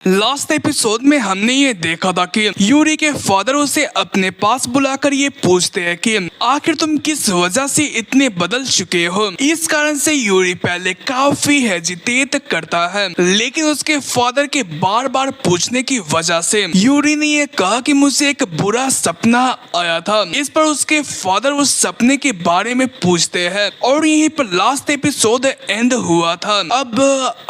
Last episode में हमने ये देखा था कि यूरी के फादर उसे अपने पास बुलाकर ये पूछते हैं कि आखिर तुम किस वजह से इतने बदल चुके हो। इस कारण से यूरी पहले काफी हेजिटेट करता है, लेकिन उसके फादर के बार बार पूछने की वजह से यूरी ने ये कहा कि मुझे एक बुरा सपना आया था। इस पर उसके फादर उस सपने के बारे में पूछते हैं और यहीं पर लास्ट एपिसोड एंड हुआ था। अब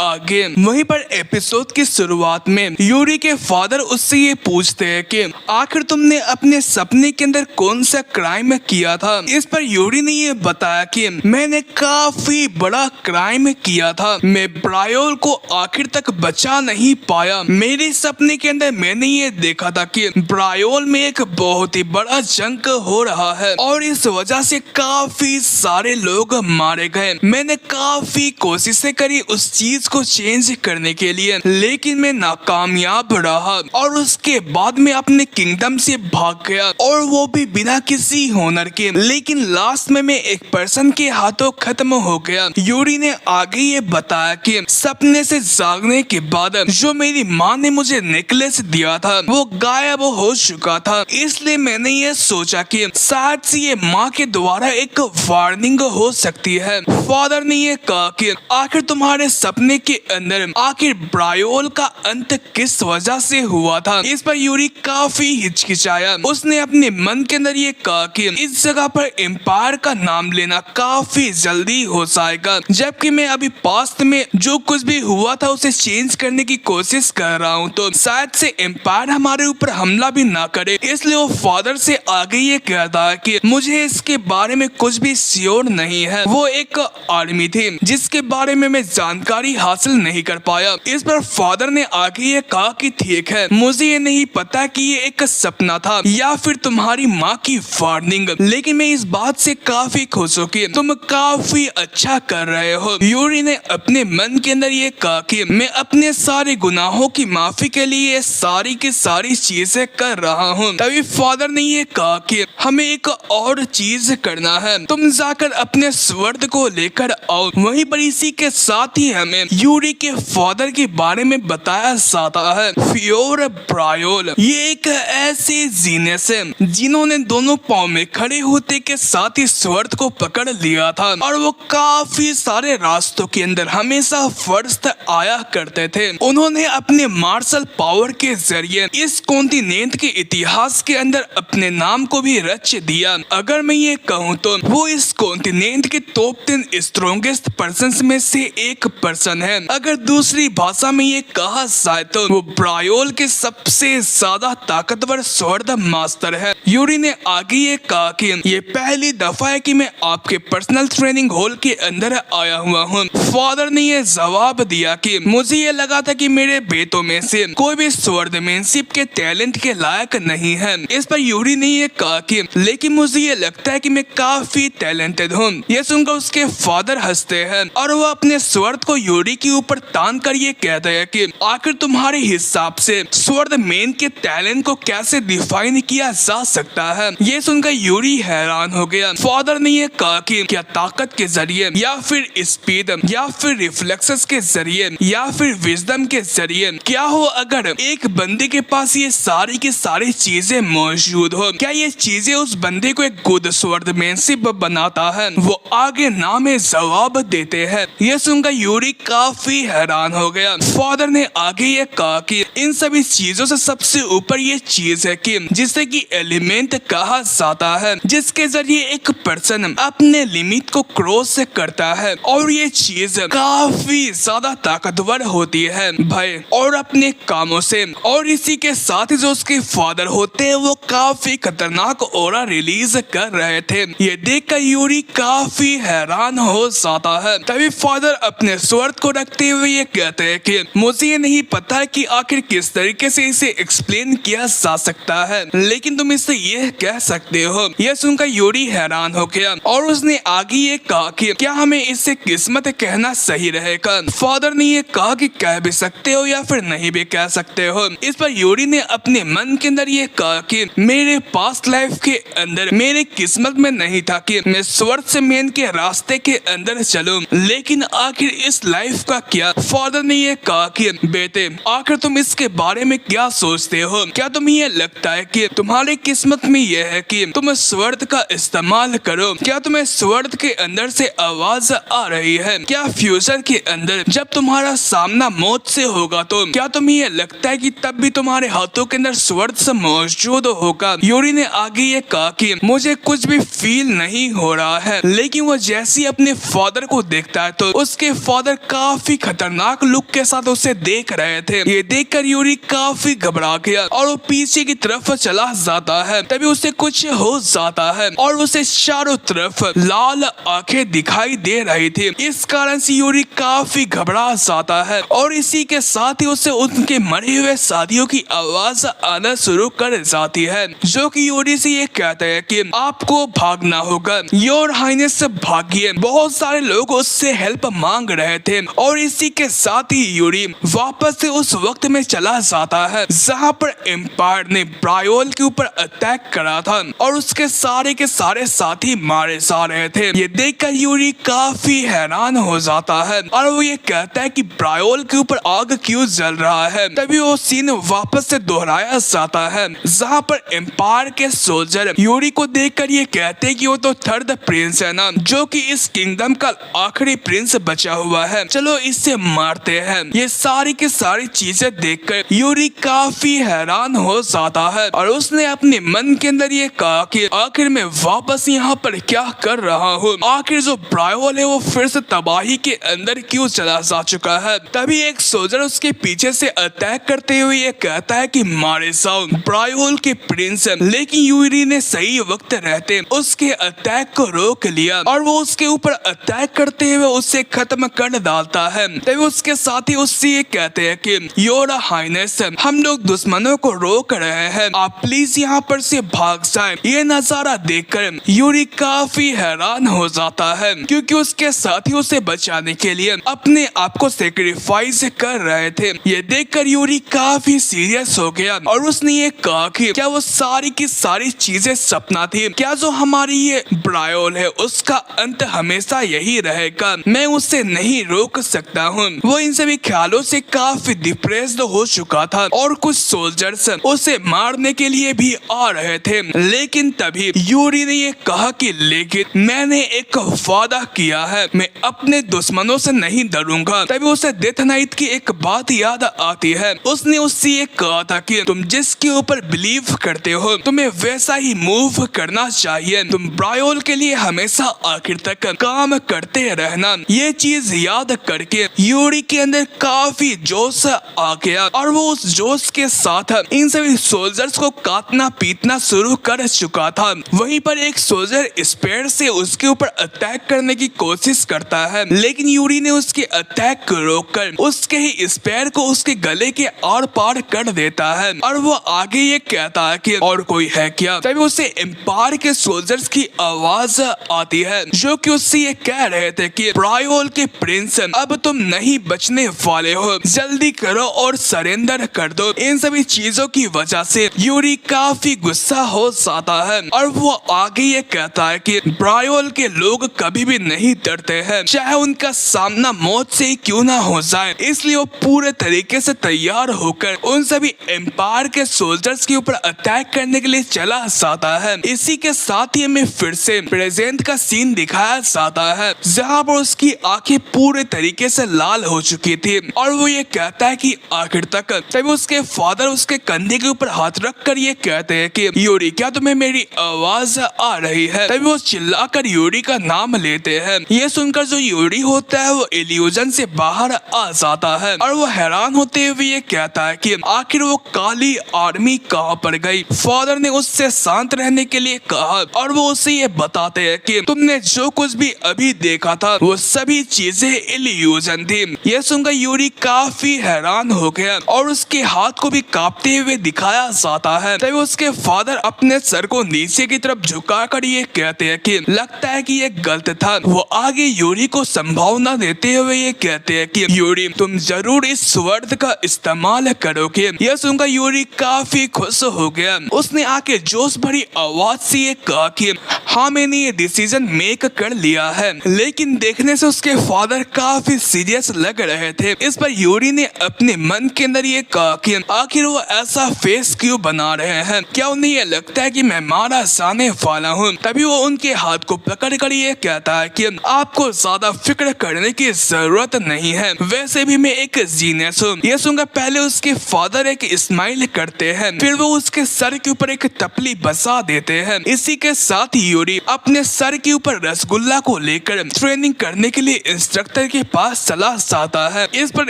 आगे वहीं पर एपिसोड की शुरुआत में यूरी के फादर उससे ये पूछते हैं कि आखिर तुमने अपने सपने के अंदर कौन सा क्राइम किया था। इस पर यूरी ने ये बताया कि मैंने काफी बड़ा क्राइम किया था, मैं ब्रायोल को आखिर तक बचा नहीं पाया। मेरे सपने के अंदर मैंने ये देखा था कि ब्रायोल में एक बहुत ही बड़ा जंग हो रहा है और इस वजह से काफी सारे लोग मारे गए। मैंने काफी कोशिशें करी उस चीज को चेंज करने के लिए, लेकिन मैं नाकामयाब रहा और उसके बाद मैं अपने किंगडम से भाग गया और वो भी बिना किसी होनर के। लेकिन लास्ट में मैं एक पर्सन के हाथों खत्म हो गया। यूरी ने आगे ये बताया कि सपने से जागने के बाद जो मेरी माँ ने मुझे नेकलेस दिया था वो गायब हो चुका था, इसलिए मैंने ये सोचा कि शायद से ये माँ के द्वारा एक वार्निंग हो सकती है। फादर ने ये कहा कि आखिर तुम्हारे सपने के अंदर आखिर ब्रायोल का अंत किस वजह से हुआ था। इस पर यूरी काफी हिचकिचाया। उसने अपने मन के अंदर ये कहा कि इस जगह पर एम्पायर का नाम लेना काफी जल्दी हो जाएगा, जबकि मैं अभी पास्ट में जो कुछ भी हुआ था उसे चेंज करने की कोशिश कर रहा हूँ, तो शायद से एम्पायर हमारे ऊपर हमला भी ना करे। इसलिए वो फादर से आगे ये कहता है कि मुझे इसके बारे में कुछ भी श्योर नहीं है। वो एक आर्मी थी जिसके बारे में मैं जानकारी हासिल नहीं कर पाया। इस पर फादर ने आगे ये कहा कि ठीक है, मुझे ये नहीं पता कि ये एक सपना था या फिर तुम्हारी माँ की वार्निंग, लेकिन मैं इस बात से काफी खुश हूँ कि तुम काफी अच्छा कर रहे हो। यूरी ने अपने मन के अंदर ये कहा कि मैं अपने सारे गुनाहों की माफी के लिए सारी की सारी चीजें कर रहा हूँ। तभी फादर ने ये कहा कि हमें एक और चीज करना है, तुम जाकर अपने स्वर्ड को लेकर आओ। वहीं पर इसी के साथ ही हमें यूरी के फादर के बारे में बताया जाता है। फियोर ब्रायोल ये एक ऐसे जीनियस है जिन्होंने दोनों पाँव में खड़े होते के साथ ही स्वर्ड को पकड़ लिया था और वो काफी सारे रास्तों के अंदर हमेशा फर्स्ट आया करते थे। उन्होंने अपने मार्शल पावर के जरिए इस कॉन्टिनेंट के इतिहास के अंदर अपने नाम को भी रच दिया। अगर मैं ये कहूँ तो वो इस कॉन्टिनेंट के टॉप 10 स्ट्रॉन्गेस्ट पर्सन्स में से एक पर्सन है। अगर दूसरी भाषा में ये कहा जाए तो वो ब्रायोल के सबसे ज्यादा ताकतवर स्वॉर्ड मास्टर है। यूरी ने आगे ये कहा कि ये पहली दफा है कि मैं आपके पर्सनल ट्रेनिंग हॉल के अंदर आया हुआ हूँ। फादर ने ये जवाब दिया कि मुझे ये लगा था कि मेरे बेटों में से कोई भी स्वॉर्डमैनशिप के टैलेंट के लायक नहीं है। इस पर यूरी ने ये कहा कि लेकिन मुझे ये लगता है कि मैं काफी टैलेंटेड हूँ। ये सुनकर उसके फादर हंसते हैं और वो अपने स्वॉर्ड को यूरी के ऊपर तान कर ये कहते हैं कि आखिर तुम्हारे हिसाब से स्वॉर्डमैन के टैलेंट को कैसे डिफाइन किया जा सकता है। ये सुनकर यूरी हैरान हो गया। फादर ने ये कहा कि क्या ताकत के जरिए या फिर स्पीड या फिर रिफ्लेक्सेस के जरिए या फिर विजडम के जरिए, क्या हो अगर एक बंदे के पास ये सारी की सारी चीजें मौजूद हो, क्या ये चीजें उस बंदे को एक गुड स्वॉर्डमैनशिप बनाता है। वो आगे ना में जवाब देते हैं। ये सुनकर यूरी काफी हैरान हो गया। फादर ने आगे ये कहा कि इन सभी चीजों से सबसे ऊपर ये चीज है कि जिसे कि एलिमेंट कहा जाता है, जिसके जरिए एक पर्सन अपने लिमिट को क्रॉस करता है और ये चीज काफी ज्यादा ताकतवर होती है भय और अपने कामों से। और इसी के साथ ही जो उसके फादर होते हैं वो काफी खतरनाक ऑरा रिलीज कर रहे थे। ये देखकर यूरी काफी हैरान हो जाता है। तभी फादर अपने स्वर्ड को रखते हुए ये कहते हैं कि मुझे ये नहीं पता कि आखिर किस तरीके से इसे एक्सप्लेन किया जा सकता है, लेकिन तुम इससे ये कह सकते हो। यह सुनकर यूरी हैरान हो गया और उसने आगे ये कहा कि क्या हमें इससे किस्मत कहना सही रहेगा। फादर ने ये कहा कि कह भी सकते हो या फिर नहीं भी कह सकते हो। इस पर यूरी ने अपने मन के अंदर ये कहा कि मेरे पास्ट लाइफ के अंदर मेरे किस्मत में नहीं था कि मैं स्वॉर्डमैन के रास्ते के अंदर चलूं, लेकिन आखिर इस लाइफ का क्या। फादर ने ये कहा कि बेटे चाहते। आखिर तुम इसके बारे में क्या सोचते हो? क्या तुम्हें ये लगता है कि तुम्हारी किस्मत में यह है कि तुम स्वर्द का इस्तेमाल करो? क्या तुम्हें स्वर्द के अंदर से आवाज आ रही है? क्या फ्यूचर के अंदर जब तुम्हारा सामना मौत से होगा तो क्या तुम्हें ये लगता है कि तब भी तुम्हारे हाथों के अंदर स्वर्द से मौजूद होगा? यूरी ने आगे ये कहा कि मुझे कुछ भी फील नहीं हो रहा है, लेकिन वो जैसे अपने फादर को देखता है तो उसके फादर काफी खतरनाक लुक के साथ उसे देख रहे थे। ये देखकर यूरी काफी घबरा गया और वो पीछे की तरफ चला जाता है। तभी उसे कुछ हो जाता है और उसे चारों तरफ लाल आंखें दिखाई दे रही थी। इस कारण से यूरी काफी घबरा जाता है और इसी के साथ ही उसे उनके मरे हुए साथियों की आवाज आना शुरू कर जाती है, जो कि यूरी से ये कहते हैं कि आपको भागना होगा, योर हाइनेस भागिए। बहुत सारे लोग उससे हेल्प मांग रहे थे और इसी के साथ ही यूरी वापस से उस वक्त में चला जाता है जहां पर एम्पायर ने ब्रायोल के ऊपर अटैक करा था और उसके सारे के सारे साथी मारे जा रहे थे। ये देखकर यूरी काफी हैरान हो जाता है और वो ये कहता है कि ब्रायोल के ऊपर आग क्यों जल रहा है। तभी वो सीन वापस से दोहराया जाता है जहां पर एम्पायर के सोल्जर यूरी को देखकर ये कहते हैं कि वो तो थर्ड प्रिंस है ना, जो कि इस किंगडम का आखिरी प्रिंस बचा हुआ है, चलो इससे मारते हैं। ये सारी की सारी चीजें देखकर यूरी काफी हैरान हो जाता है और उसने अपने मन के अंदर ये कहा कि आखिर मैं वापस यहाँ पर क्या कर रहा हूँ? आखिर जो ब्रायोल है वो फिर से तबाही के अंदर क्यों चला जा चुका है? तभी एक सोल्जर उसके पीछे से अटैक करते हुए ये कहता है कि मारे जाओ ब्रायोल के प्रिंस। लेकिन यूरी ने सही वक्त रहते उसके अटैक को रोक लिया और वो उसके ऊपर अटैक करते हुए उसे खत्म कर डालता है। तभी उसके साथी उससे ये कहते हैं कि योर हाइनेस, हम लोग दुश्मनों को रोक रहे हैं, आप प्लीज यहाँ पर से भाग जाएं। ये नजारा देखकर यूरी काफी हैरान हो जाता है क्योंकि उसके साथी उसे बचाने के लिए अपने आप को सेक्रीफाइस कर रहे थे। ये देखकर यूरी काफी सीरियस हो गया और उसने ये कहा कि क्या वो सारी की सारी चीजें सपना थी? क्या जो हमारी ये ब्रायोल है उसका अंत हमेशा यही रहेगा? मैं उसे नहीं रोक सकता हूँ। वो इन सभी ख्यालों से काफी डिप्रेस्ड हो चुका था और कुछ सोल्जर्स उसे मारने के लिए भी आ रहे थे, लेकिन तभी यूरी ने ये कहा कि लेकिन मैंने एक वादा किया है, मैं अपने दुश्मनों से नहीं डरूंगा। तभी उसे डेथ नाइट की एक बात याद आती है। उसने उससे ये कहा था कि तुम जिसके ऊपर बिलीव करते हो तुम्हें वैसा ही मूव करना चाहिए, तुम ब्रायोल के लिए हमेशा आखिर तक काम करते रहना। ये चीज याद करके यूरी के अंदर काफी जोश आ गया और वो उस जोश के साथ इन सभी सोल्जर्स को काटना पीटना शुरू कर चुका था। वहीं पर एक सोल्जर स्पेयर से उसके ऊपर अटैक करने की कोशिश करता है, लेकिन यूरी ने उसके अटैक को रोककर उसके ही स्पेयर को उसके गले के आर पार कर देता है और वो आगे ये कहता है कि और कोई है क्या? तभी उसे एम्पायर के सोल्जर्स की आवाज आती है जो कि उससे ये कह रहे थे कि ब्रायोल के प्रिंस अब तुम नहीं बचने वाले हो, जल्दी करो और सरेंडर कर दो। इन सभी चीजों की वजह से यूरी काफी गुस्सा हो जाता है और वो आगे ये कहता है कि ब्रायोल के लोग कभी भी नहीं डरते हैं, चाहे उनका सामना मौत से ही क्यों ना हो जाए, इसलिए वो पूरे तरीके से तैयार होकर उन सभी एम्पायर के सोल्जर्स के ऊपर अटैक करने के लिए चला जाता है। इसी के साथ ही हमें फिर से प्रेजेंट का सीन दिखाया जाता है जहाँ पर उसकी आंखें पूरे तरीके से लाल हो चुकी थी और वो ये कहता है कि आखिर तक। तभी उसके फादर उसके कंधे के ऊपर हाथ रखकर ये कहते हैं कि यूरी क्या तुम्हें मेरी आवाज आ रही है? तभी वो चिल्लाकर यूरी का नाम लेते हैं। ये सुनकर जो यूरी होता है वो इल्यूजन से बाहर आ जाता है और वो हैरान होते हुए ये कहता है कि आखिर वो काली आर्मी कहाँ पर गई? फादर ने उससे शांत रहने के लिए कहा और वो उसे ये बताते हैं कि तुमने जो कुछ भी अभी देखा था वो सभी चीजें इल्यूजन थी। ये सुनकर यूरी काफी हैरान हो गया और उसके हाथ को भी कांपते हुए दिखाया जाता है। तभी उसके फादर अपने सर को नीचे की तरफ झुकाकर ये कहते हैं कि लगता है कि ये गलत था। वो आगे यूरी को संभावना देते हुए ये कहते हैं कि यूरी तुम जरूर इस स्वर्द का इस्तेमाल करोगे। यह सुनकर यूरी काफी खुश हो गया। उसने आके जोश भरी आवाज से ये कहा कि हाँ मैंने ये डिसीजन मेक कर लिया है। लेकिन देखने से उसके फादर काफी सीरियस लग रहे थे। इस पर यूरी ने अपने मन के अंदर ये कहा कि आखिर वो ऐसा फेस क्यों बना रहे हैं, क्या उन्हें ये लगता है कि मैं मारा जाने वाला हूँ। तभी वो उनके हाथ को पकड़ कर ये कहता है कि आपको ज्यादा फिक्र करने की जरूरत नहीं है, वैसे भी मैं एक जीनियस हूँ। ये सुनकर पहले उसके फादर एक स्माइल करते हैं, फिर वो उसके सर के ऊपर एक टपली बसा देते हैं। इसी के साथ यूरी अपने सर के ऊपर रसगुल्ला को लेकर ट्रेनिंग करने के लिए इंस्ट्रक्टर के पास चला जाता है। इस पर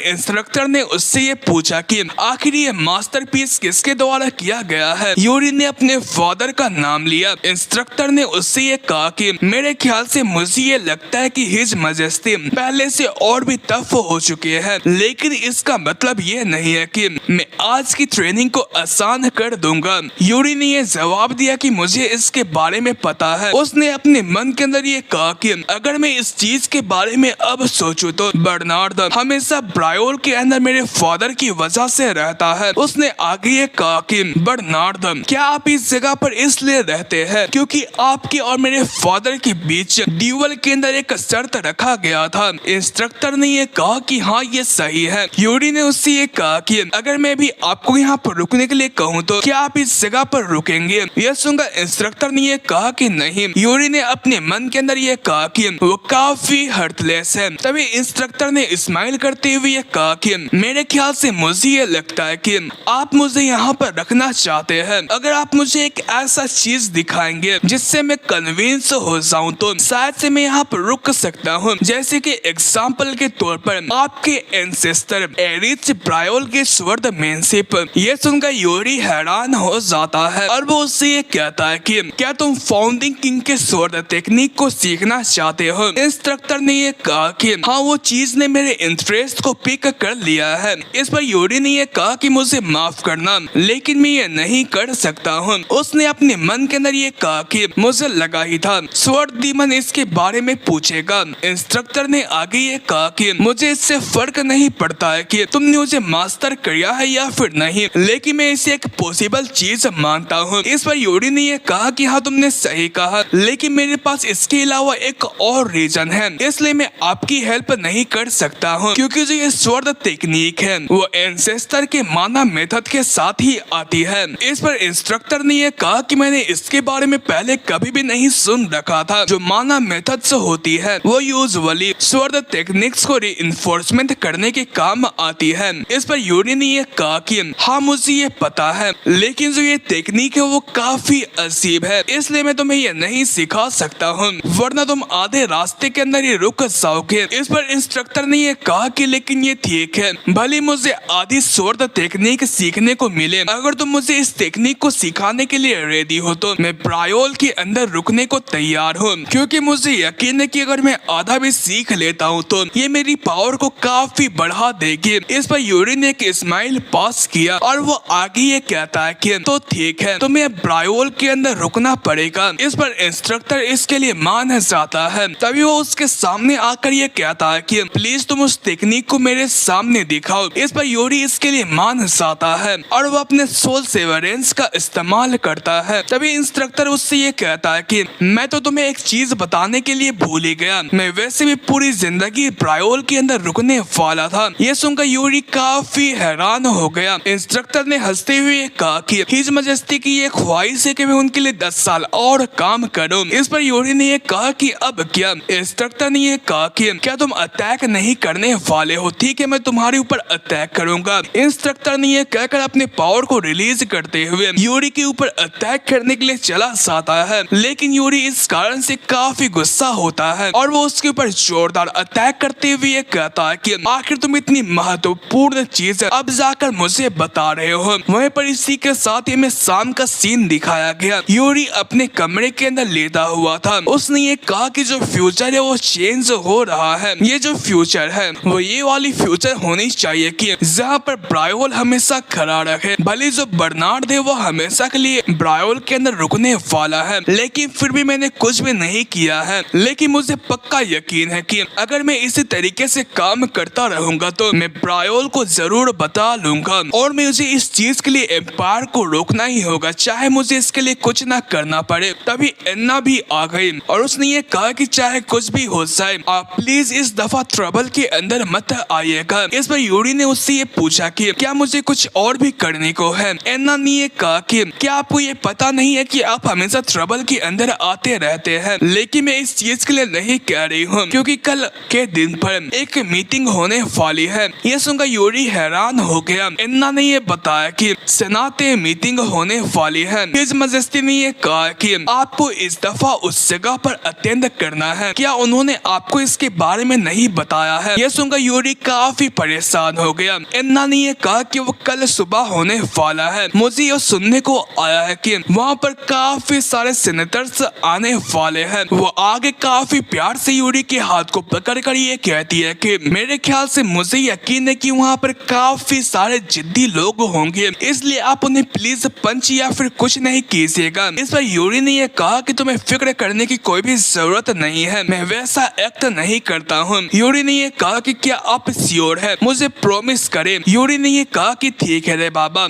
इंस्ट्रक्टर ने उससे ये पूछा कि आखिर ये मास्टरपीस किसके द्वारा किया गया है। यूरी ने अपने फादर का नाम लिया। इंस्ट्रक्टर ने उससे ये कहा कि मेरे ख्याल से मुझे ये लगता है कि हिज मजेस्टी पहले से और भी टफ हो चुके हैं, लेकिन इसका मतलब ये नहीं है कि मैं आज की ट्रेनिंग को आसान कर दूंगा। यूरी ने ये जवाब दिया कि मुझे इसके बारे में पता है। उसने अपने मन के अंदर ये कहा कि अगर मैं इस चीज के बारे में अब सोचूं तो बर्नार्ड हमेशा ब्रायोल के अंदर मेरे फादर की वजह से रहता है। उसने आगे ये कहा कि बर्नार्ड क्या आप इस जगह पर इसलिए रहते हैं क्योंकि आपके और मेरे फादर के बीच ड्यूअल के अंदर एक शर्त रखा गया था। इंस्ट्रक्टर ने ये कहा कि हाँ ये सही है। यूरी ने उससे ये कहा कि अगर मैं भी आपको यहाँ पर रुकने के लिए कहूँ तो क्या आप इस जगह पर रुकेंगे। यह सुनकर इंस्ट्रक्टर ने ये कहा कि नहीं। यूरी ने अपने मन के अंदर ये कहा कि वो काफी हर्टलेस है। तभी इंस्ट्रक्टर ने स्माइल करते हुए ये कहा कि मेरे ख्याल से मुझे ये लगता है कि आप मुझे यहाँ पर रखना चाहते हैं। अगर आप मुझे एक ऐसा चीज दिखाएंगे जिससे मैं कन्विंस हो जाऊँ तो शायद से मैं यहाँ पर रुक सकता हूँ। जैसे कि एग्जाम्पल के तौर पर आपके एंसेस्टर एरिच ब्रायोल के स्वर्ड मेनशिप। ये सुनकर यूरी हैरान हो जाता है और वो उससे ये कहता है कि क्या तुम फाउंडिंग किंग के स्वॉर्ड टेक्निक को सीखना चाहते हो। इंस्ट्रक्टर ने ये कहा कि हाँ वो चीज ने मेरे इंटरेस्ट को पिक कर लिया है। इस पर यूरी ने ये कहा कि मुझे माफ करना लेकिन मैं ये नहीं कर सकता हूँ। उसने अपने मन के अंदर ये कहा कि मुझे लगा ही था स्वॉर्ड डीमन इसके बारे में पूछेगा। इंस्ट्रक्टर ने आगे ये कहा कि मुझे इससे फर्क नहीं पड़ता है कि तुमने मुझे मास्टर किया है या फिर नहीं, लेकिन मैं इसे एक पॉसिबल चीज मानता हूँ। इस पर यूरी ने ये कहा कि हाँ तुमने सही कहा, लेकिन मेरे पास इसके अलावा एक और रीजन है, इसलिए मैं आपकी हेल्प नहीं कर सकता हूँ क्योंकि जो ये स्वॉर्ड टेक्निक है वो एंसेस्टर के माना मेथड के साथ ही आती है। इस पर इंस्ट्रक्टर ने ये कहा कि मैंने इसके बारे में पहले कभी भी नहीं सुन रखा था। जो माना मेथड्स होती है वो यूजुअली स्वॉर्ड टेक्निक्स को रीइंफोर्समेंट करने के काम आती है। इस पर यूरी ने ये कहा कि हाँ मुझे ये पता है, लेकिन जो ये टेक्निक है वो काफी अजीब है, इसलिए मैं तुम्हें ये नहीं सिखा सकता हूँ वरना तुम आधे रास्ते के अंदर ही रुक जाओगे। इस पर इंस्ट्रक्टर ने ये कहा कि लेकिन ये ठीक है, भले मुझे आधी स्वॉर्ड टेक्निक सीखने को मिले, अगर तुम मुझे इस टेक्निक को सिखाने के लिए रेडी हो तो मैं ब्रायोल के अंदर रुकने को तैयार हूँ, क्योंकि मुझे यकीन है कि अगर मैं आधा भी सीख लेता हूँ तो ये मेरी पावर को काफी बढ़ा देगी। इस पर यूरी ने एक स्माइल पास किया और वो आगे ये कहता है कि तो ठीक है, तुम्हें ब्रायोल के अंदर रुकना पड़ेगा। इस पर इंस्ट्रक्टर इसके लिए मान जाता है। तभी वो उसके सामने आकर ये कहता है कि प्लीज तुम उस टेक्निक को मेरे सामने दिखाओ। इस पर यूरी इसके लिए मान जाता है और वो अपने सोल सेवरेंस का इस्तेमाल करता है। तभी इंस्ट्रक्टर उससे ये कहता है कि मैं तो तुम्हें एक चीज बताने के लिए भूल ही गया, मैं वैसे भी पूरी जिंदगी ब्रायोल के अंदर रुकने वाला था। ये सुनकर यूरी काफी हैरान हो गया। इंस्ट्रक्टर ने हंसते हुए कहा कि हिज मजेस्टी की ये ख्वाहिश है कि मैं उनके लिए 10 साल और काम करूं। इस पर यूरी ने ये कहा कि अब क्या। इंस्ट्रक्टर ने ये कहा कि क्या तुम अटैक नहीं करने वाले हो। ठीक है, मैं तुम्हारे ऊपर अटैक करूंगा। इंस्ट्रक्टर ने ये कहकर अपने पावर को रिलीज करते हुए यूरी के ऊपर अटैक करने के लिए चला जाता है, लेकिन यूरी इस कारण से काफी गुस्सा होता है और वो उसके ऊपर जोरदार अटैक करते हुए ये कहता है कि आखिर तुम इतनी महत्वपूर्ण चीज अब जाकर मुझे बता रहे हो। वहीं पर इसी के साथ ही में शाम का सीन दिखाया गया। यूरी अपने कमरे के अंदर लेटा हुआ था। उसने ये कहा कि जो फ्यूचर है वो चेंज हो रहा है। ये जो फ्यूचर है वो ये वाली फ्यूचर होनी चाहिए कि जहाँ पर ब्रायोल हमेशा खड़ा रहे। भले जो बर्नार्ड है वो हमेशा के लिए ब्रायोल के अंदर रुकने वाला है, लेकिन फिर भी मैंने कुछ भी नहीं किया है। लेकिन मुझे पक्का यकीन है कि अगर मैं इसी तरीके से काम करता रहूंगा तो मैं ब्रायोल को जरूर बता लूंगा और मुझे इस चीज के लिए एम्पायर को रोकना ही होगा, चाहे मुझे इसके लिए कुछ ना करना पड़े। तभी तभी एन्ना भी आ गई और उसने ये कहा कि चाहे कुछ भी हो जाए आप प्लीज इस दफा ट्रबल के अंदर मत आइएगा। इस पर यूरी ने उससे ये पूछा कि क्या मुझे कुछ और भी करने को है। एन्ना ने ये कहा कि क्या आपको ये पता नहीं है कि आप हमेशा ट्रबल के अंदर आते रहते हैं, लेकिन मैं इस चीज के लिए नहीं कह रही हूँ क्योंकि कल के दिन पर एक मीटिंग होने वाली है। ये सुनकर यूरी हैरान हो गया। एन्ना ने ये बताया कि सेनाते मीटिंग होने वाली है। हिज मजेस्टी ने ये कहा कि आपको इस दफा उस जगह पर अटेंड करना है। क्या उन्होंने आपको इसके बारे में नहीं बताया है। यह सुनकर यूरी काफी परेशान हो गया। एन्ना ने ये कहा कि वो कल सुबह होने वाला है। मुझे ये सुनने को आया है कि वहाँ पर काफी सारे सेनेटर्स आने वाले हैं। वो आगे काफी प्यार से यूरी के हाथ को पकड़ कर ये कहती है कि मेरे ख्याल से मुझे यकीन है कि वहाँ पर काफी सारे जिद्दी लोग होंगे, इसलिए आप उन्हें प्लीज पंच या फिर कुछ नहीं कीजिएगा। इस पर यूरी ने ये कहा कि तुम्हें फिक्र करने की कोई भी जरूरत नहीं है, मैं वैसा एक्ट नहीं करता हूँ। यूरी ने ये कहा कि क्या आप श्योर है, मुझे प्रॉमिस करें। यूरी ने ये कहा कि ठीक है रे बाबा।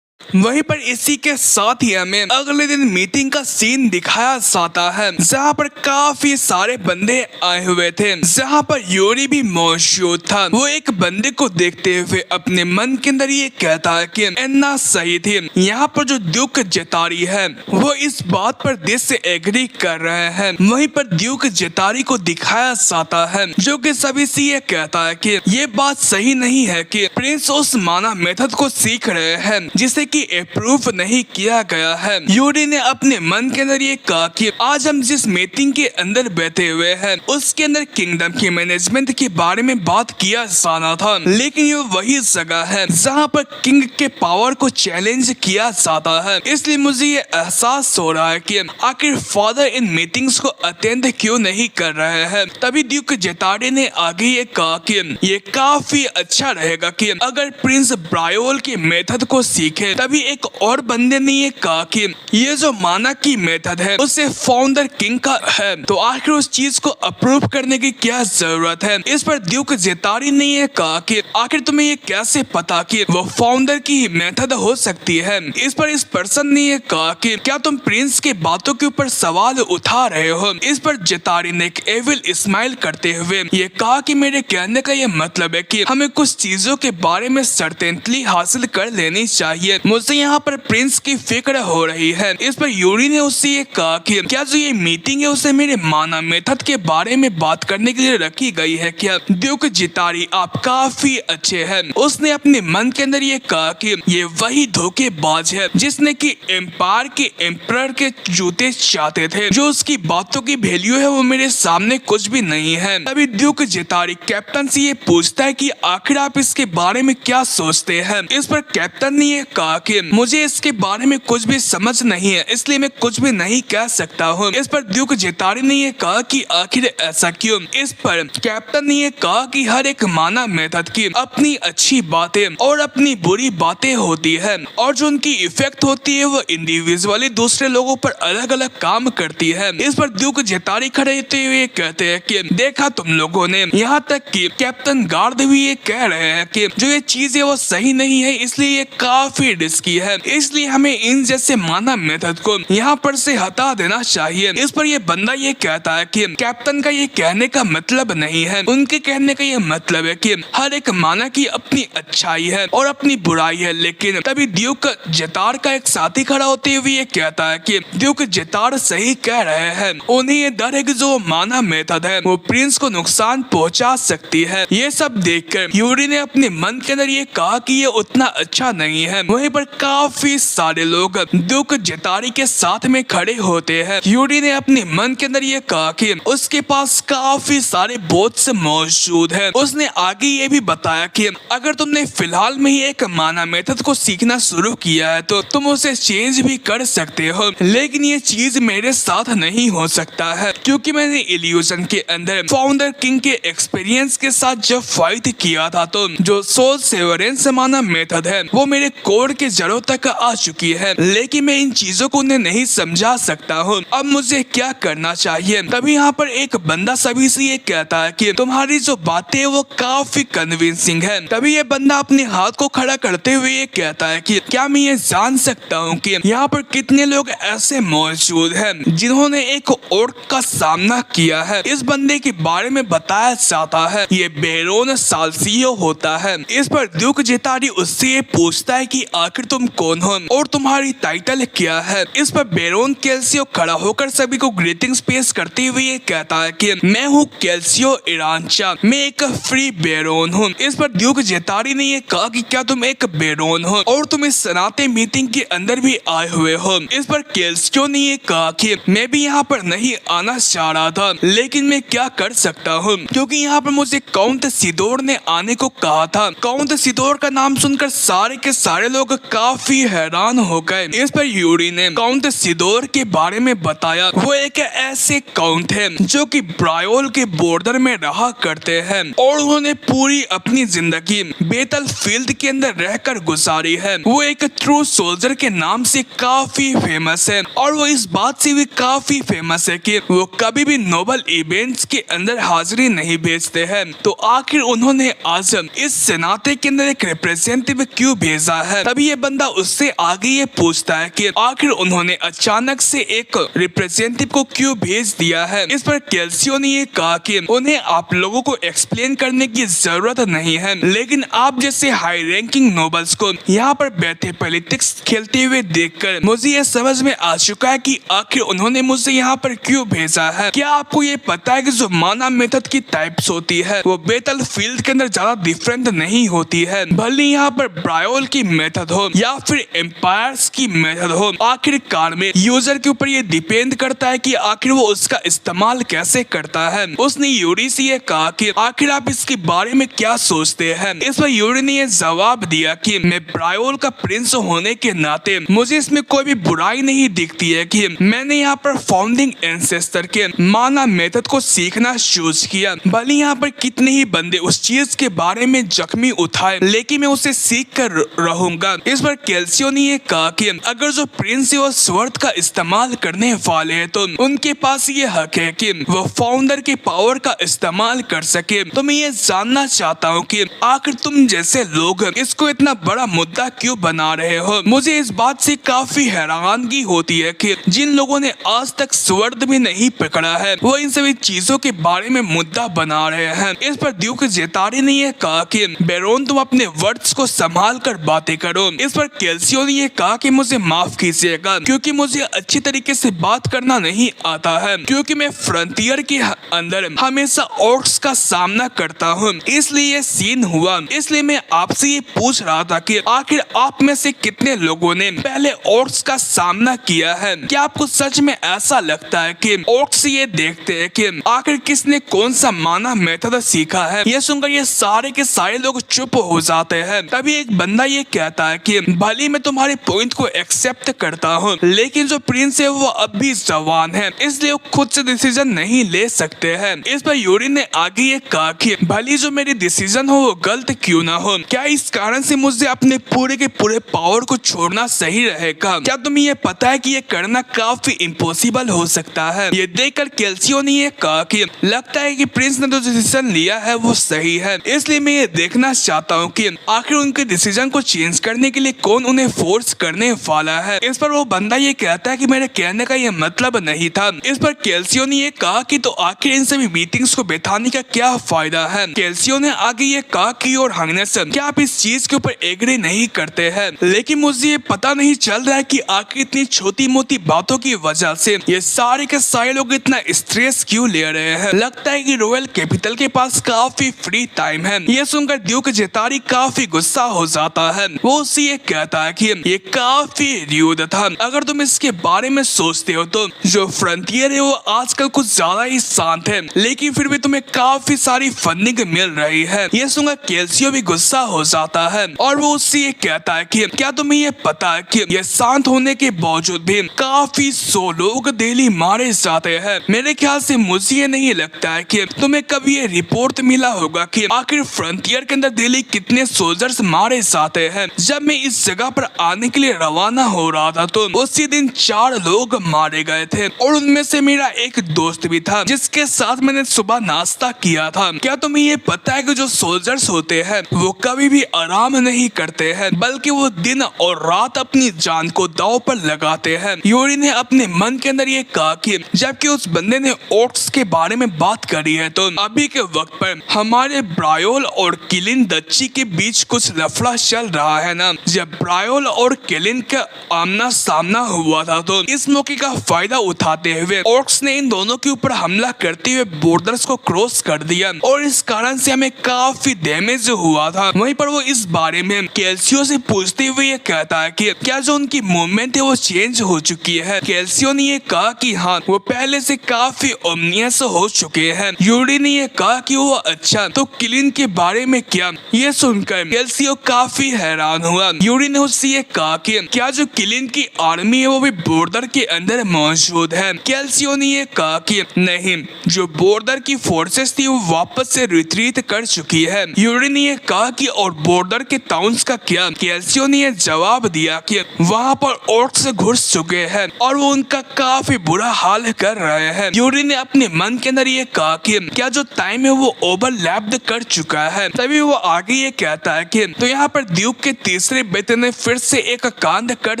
वहीं पर इसी के साथ ही हमें अगले दिन मीटिंग का सीन दिखाया जाता है जहां पर काफी सारे बंदे आए हुए थे, जहां पर यूरी भी मौजूद था। वो एक बंदे को देखते हुए अपने मन के अंदर ये कहता है कि एन्ना सही थी। यहाँ पर जो ड्यूक जेतारी है वो इस बात पर दिल से एग्री कर रहे हैं। वहीं पर ड्यूक जेतारी को दिखाया जाता है जो कि सभी से ये कहता है कि ये बात सही नहीं है कि प्रिंस उस माना मेथड को सीख रहे हैं जिसे कि अप्रूव नहीं किया गया है। यूरी ने अपने मन के अंदर ये कहा कि आज हम जिस मीटिंग के अंदर बैठे हुए हैं उसके अंदर किंगडम के मैनेजमेंट के बारे में बात किया जाना था, लेकिन ये वही जगह है जहां पर किंग के पावर को चैलेंज किया जाता है। इसलिए मुझे ये एहसास हो रहा है कि आखिर फादर इन मीटिंग्स को अटेंड क्यों नहीं कर रहे हैं। तभी ड्यूक जेतारी ने आगे ये कहा कि ये काफी अच्छा रहेगा कि अगर प्रिंस ब्रायोल के मेथड को सीखे। तभी एक और बंदे ने ये कहा कि ये जो माना की मेथड है उसे फाउंडर किंग का है, तो आखिर उस चीज को अप्रूव करने की क्या जरूरत है। इस पर ड्यूक जेतारी ने ये कहा कि आखिर तुम्हें ये कैसे पता कि वो फाउंडर की मेथड हो सकती है। इस पर इस पर्सन ने ये कहा कि क्या तुम प्रिंस के बातों के ऊपर सवाल उठा रहे हो। इस पर जेतारी ने एक एविल स्माइल करते हुए ये कहा कि मेरे कहने का ये मतलब है कि हमें कुछ चीजों के बारे में सर्टेनिटी हासिल कर लेनी चाहिए। मुझे यहाँ पर प्रिंस की फिक्र हो रही है। इस पर यूरी ने उससे ये कहा कि क्या जो ये मीटिंग है उसे मेरे माना मेथड के बारे में बात करने के लिए रखी गई है क्या। ड्यूक जेतारी आप काफी अच्छे हैं। उसने अपने मन के अंदर ये कहा कि ये वही धोखेबाज है जिसने कि एम्पायर के एम्परर के जूते चाहते थे। जो उसकी बातों की वैल्यू है वो मेरे सामने कुछ भी नहीं है। तभी ड्यूक जेतारी कैप्टन से ये पूछता है कि आखिर आप इसके बारे में क्या सोचते हैं। इस पर कैप्टन ने ये कहा कि मुझे इसके बारे में कुछ भी समझ नहीं है, इसलिए मैं कुछ भी नहीं कह सकता हूँ। इस पर ड्यूक जेतारी ने ये कहा कि आखिर ऐसा क्यों। इस पर कैप्टन ने ये कहा कि हर एक माना मेथड की अपनी अच्छी बातें और अपनी बुरी बातें होती है और जो उनकी इफेक्ट होती है वो इंडिविजुअली दूसरे लोगों पर अलग अलग काम करती है। इस पर ड्यूक जेतारी खड़े होते हुए कहते हैं कि देखा तुम लोगों ने, यहाँ तक कि कैप्टन गार्ड भी ये कह रहे हैं कि जो ये चीज है वो सही नहीं है, इसलिए ये काफी रिस्की है, इसलिए हमें इन जैसे माना मेथड को यहाँ पर से हटा देना चाहिए। इस पर ये बंदा ये कहता है कि कैप्टन का ये कहने का मतलब नहीं है, उनके कहने का ये मतलब है कि हर एक माना की अपनी अच्छाई है और अपनी बुराई है। लेकिन तभी ड्यूक जेतार का एक साथी खड़ा होते हुए ये कहता है कि ड्यूक जेतार सही कह रहे हैं, उन्हें ये डर है कि जो माना मेथड है वो प्रिंस को नुकसान पहुंचा सकती है। ये सब देखकर यूरी ने अपने मन के अंदर ये कहा कि ये उतना अच्छा नहीं है। वहीं पर काफी सारे लोग ड्यूक जेतारी के साथ में खड़े होते हैं। यूरी ने अपने मन के अंदर ये कहा कि उसके पास काफी सारे बोट्स मौजूद हैं। उसने आगे ये भी बताया कि अगर तुमने फिलहाल में ही एक माना मेथड को सीखना शुरू किया है तो तुम उसे चेंज भी कर सकते हो, लेकिन ये चीज मेरे साथ नहीं हो सकता है क्योंकि मैंने इल्यूजन के अंदर फाउंडर किंग के एक्सपीरियंस के साथ जब फाइट किया था तो जो सोल सेवरेंस माना मेथड है वो मेरे कोर के उनके जड़ों तक आ चुकी है, लेकिन मैं इन चीजों को उन्हें नहीं समझा सकता हूँ। अब मुझे क्या करना चाहिए? तभी यहाँ पर एक बंदा सभी से ये कहता है कि तुम्हारी जो बातें वो काफी कन्विंसिंग है। तभी ये बंदा अपने हाथ को खड़ा करते हुए ये कहता है कि क्या मैं ये जान सकता हूँ कि यहाँ पर कितने लोग ऐसे मौजूद हैं जिन्होंने एक ओर्क का सामना किया है? इस बंदे के बारे में बताया जाता है ये बेरोन साल्सियो होता है। इस पर ड्यूक जेतारी उससे ये पूछता है कि आखिर तुम कौन हो और तुम्हारी टाइटल क्या है? इस पर बेरोन कैल्सियो खड़ा होकर सभी को ग्रीटिंग्स पेश करते हुए ये कहता है कि मैं हूँ कैल्सियो इरांचा, मैं एक फ्री बेरोन हूँ। इस पर ड्यूक जेतारी ने ये कहा कि क्या तुम एक बेरोन हो और तुम इस सनाते मीटिंग के अंदर भी आए हुए हो? इस पर कैल्सियो ने ये कहा कि मैं भी यहाँ पर नहीं आना चाह रहा था, लेकिन मैं क्या कर सकता हूँ क्योंकि यहाँ पर मुझे काउंट सिदोर ने आने को कहा था। काउंट सिदोर का नाम सुनकर सारे के सारे लोग काफी हैरान हो गए। इस पर यूरी ने काउंट सिदोर के बारे में बताया वो एक ऐसे काउंट है जो कि ब्रायोल के बॉर्डर में रहा करते हैं और उन्होंने पूरी अपनी जिंदगी बेतल फील्ड के अंदर रहकर गुजारी है। वो एक ट्रू सोल्जर के नाम से काफी फेमस है और वो इस बात से भी काफी फेमस है कि वो कभी भी नोबल इवेंट्स के अंदर हाजिरी नहीं भेजते हैं। तो आखिर उन्होंने आज इस सेनाते के अंदर एक रिप्रेजेंटेटिव क्यों भेजा है? तभी ये बंदा उससे आगे ये पूछता है कि आखिर उन्होंने अचानक से एक रिप्रेजेंटेटिव को क्यों भेज दिया है? इस पर कैल्सियो ने ये कहा कि उन्हें आप लोगों को एक्सप्लेन करने की जरूरत नहीं है, लेकिन आप जैसे हाई रैंकिंग नोबल्स को यहाँ पर बैठे पॉलिटिक्स खेलते हुए देखकर मुझे ये समझ में आ चुका है कि आखिर उन्होंने मुझे यहाँ पर क्यों भेजा है। क्या आपको ये पता है कि जो माना मेथड की टाइप्स होती है वो बेटल फील्ड के अंदर ज्यादा डिफरेंट नहीं होती है, भले यहाँ पर ब्रायोल की मेथड हो या फिर एम्पायर्स की मेथड हो। आखिरकार में यूजर के ऊपर ये डिपेंड करता है कि आखिर वो उसका इस्तेमाल कैसे करता है। उसने यूरी से ये कहा कि आखिर आप इसके बारे में क्या सोचते हैं? इस पर यूरी ने ये जवाब दिया कि मैं ब्रायोल का प्रिंस होने के नाते मुझे इसमें कोई भी बुराई नहीं दिखती है कि मैंने यहाँ पर फाउंडिंग एंसेस्टर के माना मेथड को सीखना चूज किया। भले यहाँ पर कितने ही बंदे उस चीज के बारे में जख्मी उठाए, लेकिन मैं उसे सीख कर रहूंगा। इस पर कैल्सियो ने ये कहा कि अगर जो प्रिंस और स्वर्ड का इस्तेमाल करने वाले हैं तो उनके पास ये हक है कि वो फाउंडर के पावर का इस्तेमाल कर सके। तो मैं ये जानना चाहता हूँ कि आखिर तुम जैसे लोग इसको इतना बड़ा मुद्दा क्यों बना रहे हो? मुझे इस बात से काफी हैरानगी होती है कि जिन लोगों ने आज तक स्वर्ड भी नहीं पकड़ा है वो इन सभी चीजों के बारे में मुद्दा बना रहे हैं। इस पर ड्यूक जेतारी ने यह कहा कि बेरोन तुम अपने वर्ड्स को संभाल कर बातें करो। इस पर कैल्सियो ने यह कहा कि मुझे माफ कीजिएगा क्योंकि मुझे अच्छी तरीके से बात करना नहीं आता है, क्योंकि मैं फ्रंटियर के अंदर हमेशा ऑर्क्स का सामना करता हूँ, इसलिए ये सीन हुआ। इसलिए मैं आपसे ये पूछ रहा था कि आखिर आप में से कितने लोगों ने पहले ऑर्क्स का सामना किया है? क्या आपको सच में ऐसा लगता है कि ऑर्क्स ये देखते हैं कि आखिर किसने कौन सा माना मेथड सीखा है? ये सुनकर ये सारे के सारे लोग चुप हो जाते हैं। तभी एक बंदा ये कहता है कि भले मैं तुम्हारे पॉइंट को एक्सेप्ट करता हूँ, लेकिन जो प्रिंस है वो अब भी जवान है, इसलिए वो खुद से डिसीजन नहीं ले सकते हैं। इस पर यूरी ने आगे ये कहा कि भले जो मेरी डिसीजन हो वो गलत क्यों ना हो, क्या इस कारण से मुझे अपने पूरे के पूरे पावर को छोड़ना सही रहेगा? क्या तुम्हें ये पता है कि ये करना काफी इम्पॉसिबल हो सकता है? ये देखकर कैल्सियो ने ये कहा कि लगता है कि प्रिंस ने जो डिसीजन लिया है वो सही है, इसलिए मैं ये देखना चाहता हूँ कि आखिर उनके डिसीजन को चेंज करने के लिए कौन उन्हें फोर्स करने वाला है। इस पर वो बंदा ये कहता है कि मेरे कहने का ये मतलब नहीं था। इस पर कैल्सियो ने ये कहा कि तो आखिर इन सभी मीटिंग्स को बैठाने का क्या फायदा है? कैल्सियो ने आगे ये कहा कि और हाइनेस क्या आप इस चीज के ऊपर एग्री नहीं करते हैं, लेकिन मुझे ये पता नहीं चल रहा है कि आखिर इतनी छोटी मोटी बातों की वजह से ये सारे के सारे लोग इतना स्ट्रेस क्यों ले रहे हैं? लगता है कि रॉयल कैपिटल के पास काफी फ्री टाइम है। ये सुनकर ड्यूक जेतारी काफी गुस्सा हो जाता है। वो उससे ये कहता है कि ये काफी र्यूड था। अगर तुम इसके बारे में सोचते हो तो जो फ्रंटियर है वो आजकल कुछ ज्यादा ही शांत है, लेकिन फिर भी तुम्हें काफी सारी फंडिंग मिल रही है। ये सुनकर कैल्सियो भी गुस्सा हो जाता है और वो उससे ये कहता है कि क्या तुम्हें ये पता है कि ये शांत होने के बावजूद भी काफी 100 लोग डेली मारे जाते हैं? मेरे ख्याल से मुझे ये नहीं लगता है कि तुम्हें कभी ये रिपोर्ट मिला होगा कि आखिर फ्रंटियर के अंदर डेली कितने सोल्जर्स मारे जाते हैं। जब मैं इस जगह पर आने के लिए रवाना हो रहा था तो उसी दिन 4 लोग मारे गए थे और उनमें से मेरा एक दोस्त भी था जिसके साथ मैंने सुबह नाश्ता किया था। क्या तुम्हें ये पता है कि जो सोल्जर्स होते हैं वो कभी भी आराम नहीं करते हैं, बल्कि वो दिन और रात अपनी जान को दांव पर लगाते हैं। यूरी ने अपने मन के अंदर ये कहा कि जबकि उस बंदे ने ओट्स के बारे में बात करी है तो अभी के वक्त पर हमारे ब्रायोल और किलिन दच्ची के बीच कुछ लफड़ा चल रहा है ना। जब ब्रायोल और किलिन का आमना सामना हुआ था तो इस मौके का फायदा उठाते हुए ओट्स ने इन दोनों के ऊपर हमला करते हुए बॉर्डर्स को क्रॉस कर दिया और इस कारण से हमें काफी डैमेज हुआ था। वहीं पर वो इस बारे में कैल्सियो से पूछते हुए ये कहता है कि क्या जो उनकी मूवमेंट है वो चेंज हो चुकी है। कैल्सियो ने ये कहा कि हाँ, वो पहले से काफी ओमनियस हो चुके हैं। यूरी ने ये कहा कि वो अच्छा, तो किलिन के बारे में क्या? ये सुनकर कैल्सियो काफी हैरान हुआ। यूरी ने उससे ये कहा कि क्या जो किलिन की आर्मी है वो भी बॉर्डर के अंदर मौजूद है। कैल्सियो ने ये कहा कि नहीं, जो बॉर्डर की फोर्सेस थी वो वापस से रिट्रीट कर चुकी है। यूरी ने ये कहा कि और बॉर्डर के टाउन्स का क्या? कैल्सियो ने ये जवाब दिया कि वहाँ पर ओट्स घुस चुके हैं और वो उनका काफी बुरा हाल कर रहे हैं। यूरी ने अपने मन के अंदर ये कहा कि क्या जो टाइम है वो ओवरलैप्ड कर चुका है। तभी वो आगे ये कहता है कि तो यहाँ पर ड्यूक के तीसरे बेटे ने फिर से एक कांड कर